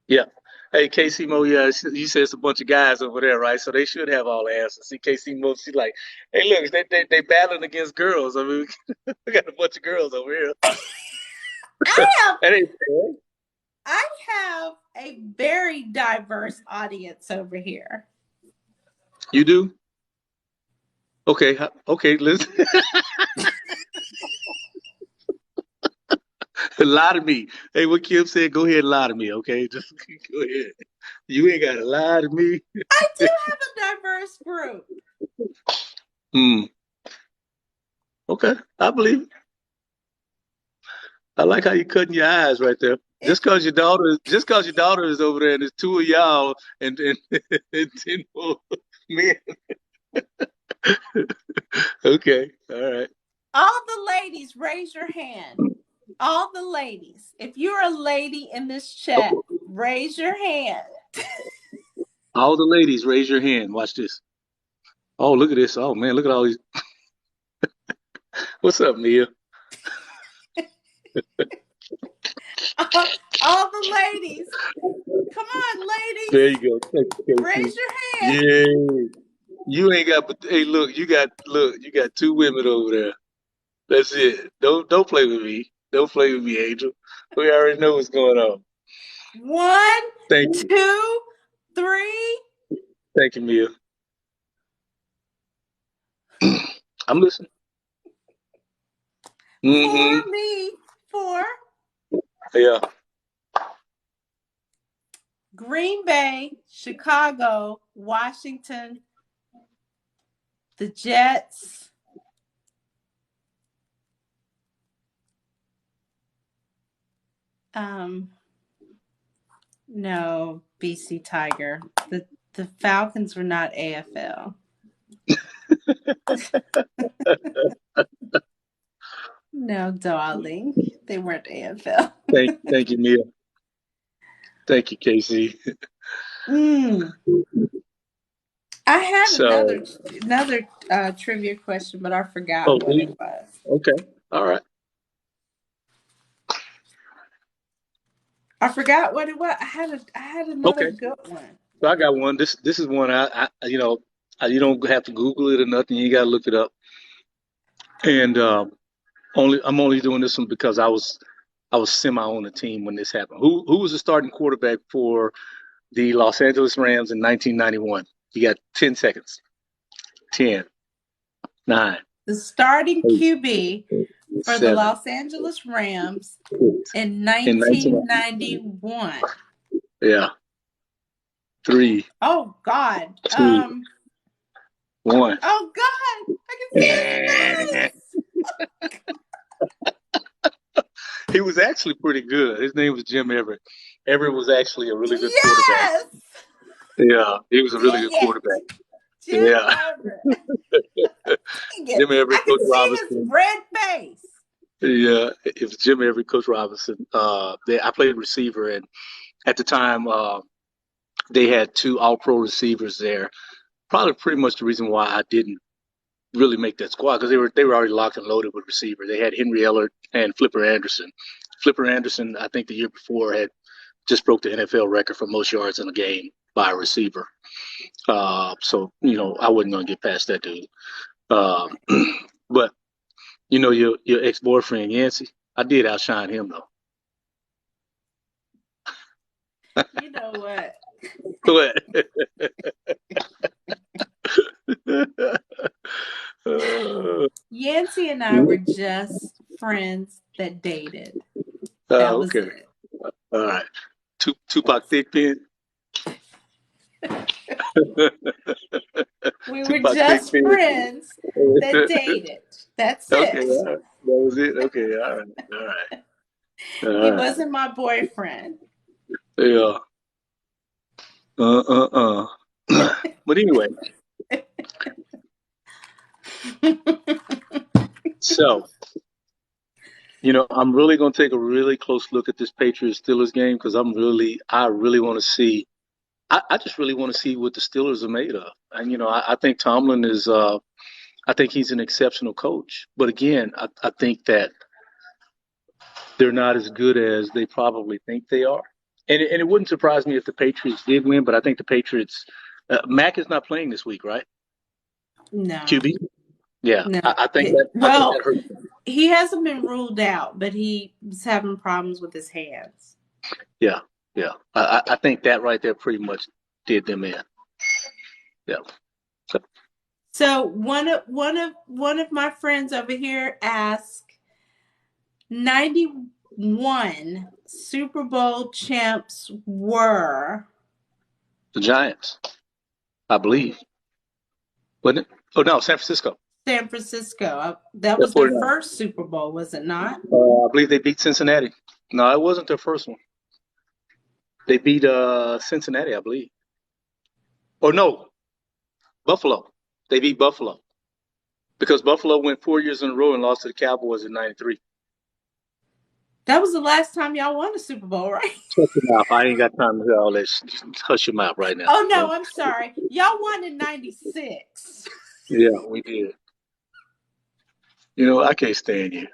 Yeah. Hey, KC Mo, yeah, you said it's a bunch of guys over there, right? So they should have all the answers. See, KC Mo, she's like, hey, look, they battling against girls. I mean, we got a bunch of girls over here. I have That ain't fair. I have a very diverse audience over here. You do? Okay, okay, listen. Lie to me. Hey, what Kim said, go ahead and lie to me, okay? Just go ahead. You ain't got to lie to me. I do have a diverse group. Hmm. Okay, I believe it. I like how you cutting your eyes right there. If Just cause your daughter is over there and there's two of y'all and, and 10 more men. Okay, all right. all the ladies raise your hand. All the ladies. If you're a lady in this chat, raise your hand. All the ladies, raise your hand. Watch this. Oh, look at this. Oh man, look at all these. What's up, Mia? All the ladies. Come on, There ladies. you go. Thank you, Raise Casey. your hand. Yeah. You ain't got, but hey, you got two women over there. That's it. Don't play with me. Don't play with me, Angel. We already know what's going on. 1, Thank you. 2, 3. Thank you, Mia. I'm listening. For Mm-hmm. me. 4. Yeah. Green Bay, Chicago, Washington, the Jets. No, BC Tiger. The Falcons were not AFL. No, darling. They weren't AFL. Thank you, Mia. Thank you, Casey. Mm. I had So, another trivia question, but I oh, forgot what it please. was. Okay. All right. I forgot what it was. I had another Okay. good one. So I got one. This is one you don't have to Google it or nothing. You got to look it up. And I'm only doing this one because I was semi on the team when this happened. Who was the starting quarterback for the Los Angeles Rams in 1991? You got 10 seconds. 10, 9, The starting 8, QB for the 7, Los Angeles Rams 6. in In 19, 1991. yeah, 3, Oh God. 2, 1. Oh God. I can see his face. He was actually pretty good. His name was Jim Everett. Everett was actually a really good quarterback. Yes. Yeah, he was a really good Dang quarterback. it. Jim Yeah, Everett. Dang it. Jim Everett, I can Coach see his Robinson. red face. Yeah, it was Jim Everett, Coach Robinson. I played receiver, and at the time, they had two All-Pro receivers there. Probably pretty much the reason why I didn't really make that squad because they were already locked and loaded with receiver. They had Henry Ellert and Flipper Anderson. Flipper Anderson, I think the year before, had just broke the NFL record for most yards in a game by a receiver. So I wasn't going to get past that dude. Uh, but your ex boyfriend Yancey, I did outshine him though. You know what? What? Yancey and I were just friends that dated. That was Okay. it. All right. Tupac Thickpen. We were Tupac just Thickpen. friends that dated. That's Okay. it. All right. That was it. Okay. All right. All right. He All right. wasn't my boyfriend. Yeah. But anyway, so I'm really going to take a really close look at this Patriots Steelers game because I really want to see. I just really want to see what the Steelers are made of. And I think Tomlin is. I think he's an exceptional coach. But again, I think that they're not as good as they probably think they are. And it wouldn't surprise me if the Patriots did win, but I think the Patriots. Mac is not playing this week, right? No, QB. Yeah, no. I think Well, that hurts them. he hasn't been ruled out, but he's having problems with his hands. Yeah, yeah. I think that right there pretty much did them in. Yeah. So, So one of my friends over here asked 91 Super Bowl champs were the Giants, I believe, wasn't it? Oh no, San Francisco. San Francisco. That Yeah, was their 49. first Super Bowl, was it not? I believe they beat Cincinnati. No, it wasn't their first one. They beat Cincinnati, I believe. Or no, Buffalo. They beat Buffalo because Buffalo went 4 years in a row and lost to the Cowboys in '93. That was the last time y'all won a Super Bowl, right? Shut your mouth. I ain't got time to hear all this. Hush your mouth right now. Oh no, I'm sorry. Y'all won in '96. Yeah, we did. I can't stand you.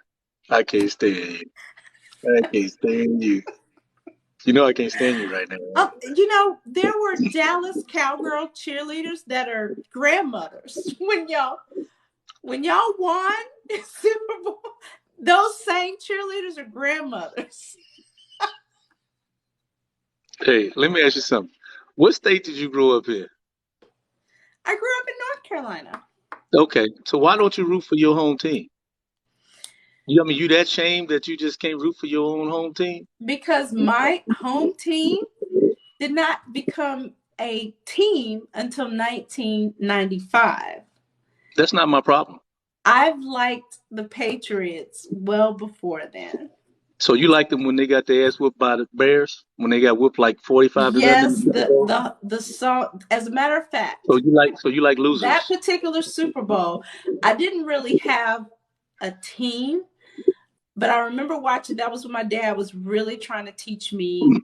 I can't stand you. I can't stand you. I can't stand you right now, right? There were Dallas Cowgirl cheerleaders that are grandmothers when y'all won Super Bowl. Those same cheerleaders are grandmothers. Hey, let me ask you something. What state did you grow up in? I grew up in North Carolina Okay, so why don't you root for your home team? You that shame that you just can't root for your own home team? because my home team did not become a team until 1995. That's not my problem. I've liked the Patriots well before then. So you like them when they got their ass whooped by the Bears? When they got whooped like 45-0 in the Yes, Super the Bowl? the the song. As a matter of So fact, you like that losers. particular Super Bowl, I didn't really have a team, but I remember watching. That was when my dad was really trying to teach me,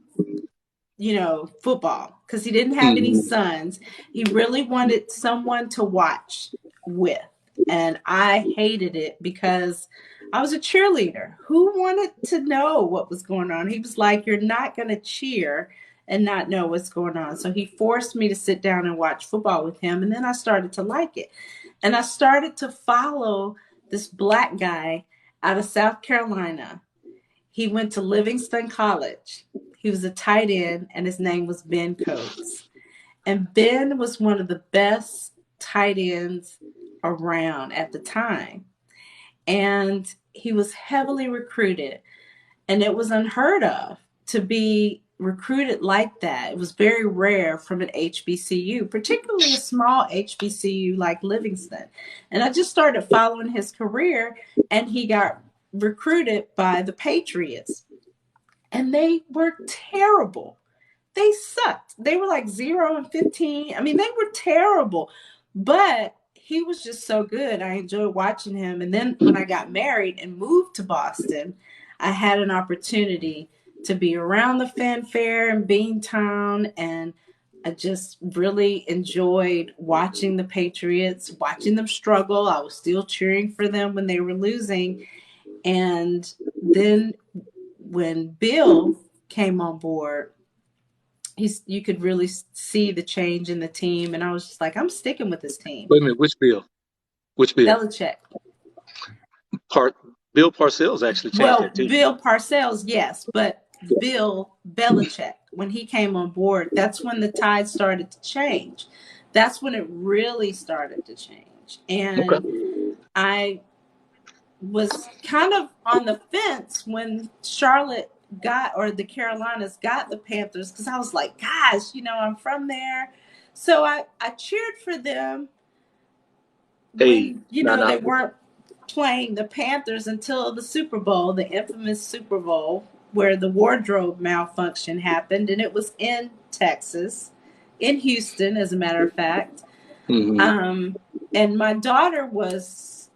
football because he didn't have any Hmm. sons. He really wanted someone to watch with. And I hated it because I was a cheerleader. Who wanted to know what was going on? He was like, "You're not going to cheer and not know what's going on." So he forced me to sit down and watch football with him. And then I started to like it. And I started to follow this black guy out of South Carolina. He went to Livingston College. He was a tight end, and his name was Ben Coates. And Ben was one of the best tight ends around at the time. And he was heavily recruited, and it was unheard of to be recruited like that. It was very rare from an HBCU, particularly a small HBCU like Livingston. And I just started following his career, and he got recruited by the Patriots, and they were terrible. They sucked. They were like 0-15. I mean, they were terrible. But he was just so good. I enjoyed watching him. And then when I got married and moved to Boston, I had an opportunity to be around the fanfare and Beantown, and I just really enjoyed watching the Patriots, watching them struggle. I was still cheering for them when they were losing. And then when Bill came on board, you could really see the change in the team, and I was just like, I'm sticking with this team. Wait a minute, which Bill? Which Bill? Belichick. Part Bill Parcells actually changed Well, that team. Bill Parcells, yes, but Bill Belichick, when he came on board, that's when the tide started to change. That's when it really started to change. And Okay. I was kind of on the fence when Charlotte got, or the Carolinas got the Panthers, because I was like, gosh, I'm from there. So I cheered for them Hey, when, no, no. they weren't playing the Panthers until the Super Bowl, the infamous Super Bowl, where the wardrobe malfunction happened. And it was in Texas, in Houston, as a matter of fact. Hmm. Um, and my daughter was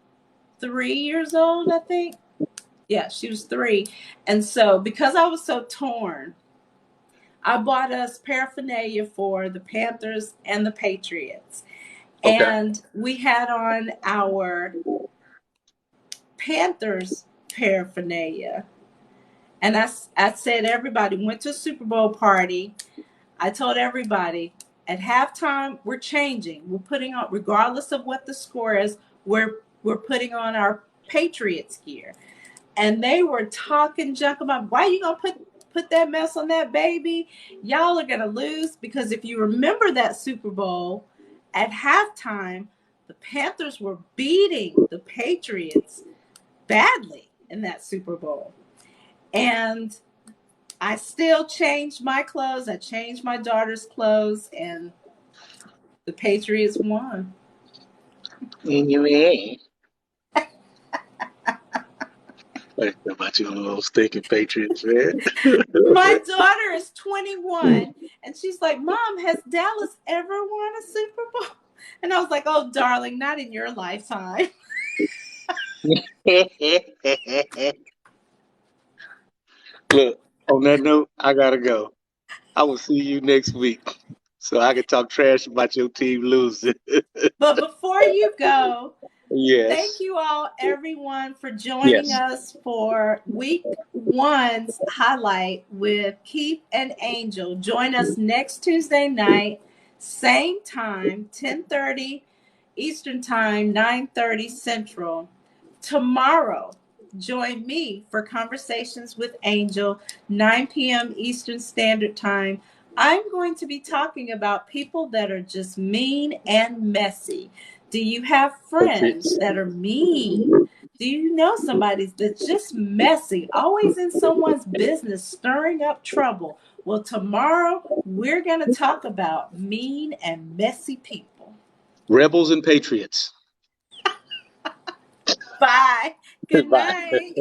3 years old, I think. Yeah, she was 3. And so because I was so torn, I bought us paraphernalia for the Panthers and the Patriots. Okay. And we had on our Panthers paraphernalia. And I said, everybody went to a Super Bowl party. I told everybody at halftime, we're changing. We're putting on, regardless of what the score is, we're putting on our Patriots gear. And they were talking junk about, why you gonna put that mess on that baby? Y'all are gonna lose. Because if you remember that Super Bowl, at halftime, the Panthers were beating the Patriots badly in that Super Bowl. And I still changed my clothes. I changed my daughter's clothes, and the Patriots won. Anyway, like about you little stinking Patriots, man. My daughter is 21, and she's like, Mom, has Dallas ever won a Super Bowl? And I was like, oh, darling, not in your lifetime. Look, on that note, I gotta go. I will see you next week so I can talk trash about your team losing. But before you go, Thank Yes. you all, everyone, for joining Yes. us for week one's highlight with Keith and Angel. Join us next Tuesday night, same time, 10:30 Eastern Time, 9:30 Central. Tomorrow, join me for Conversations with Angel, 9 p.m. Eastern Standard Time. I'm going to be talking about people that are just mean and messy. Do you have friends Patriots. that are mean? Do you know somebody that's just messy, always in someone's business, stirring up trouble? Well, tomorrow we're going to talk about mean and messy people. Rebels and patriots. Bye. Good Bye. night.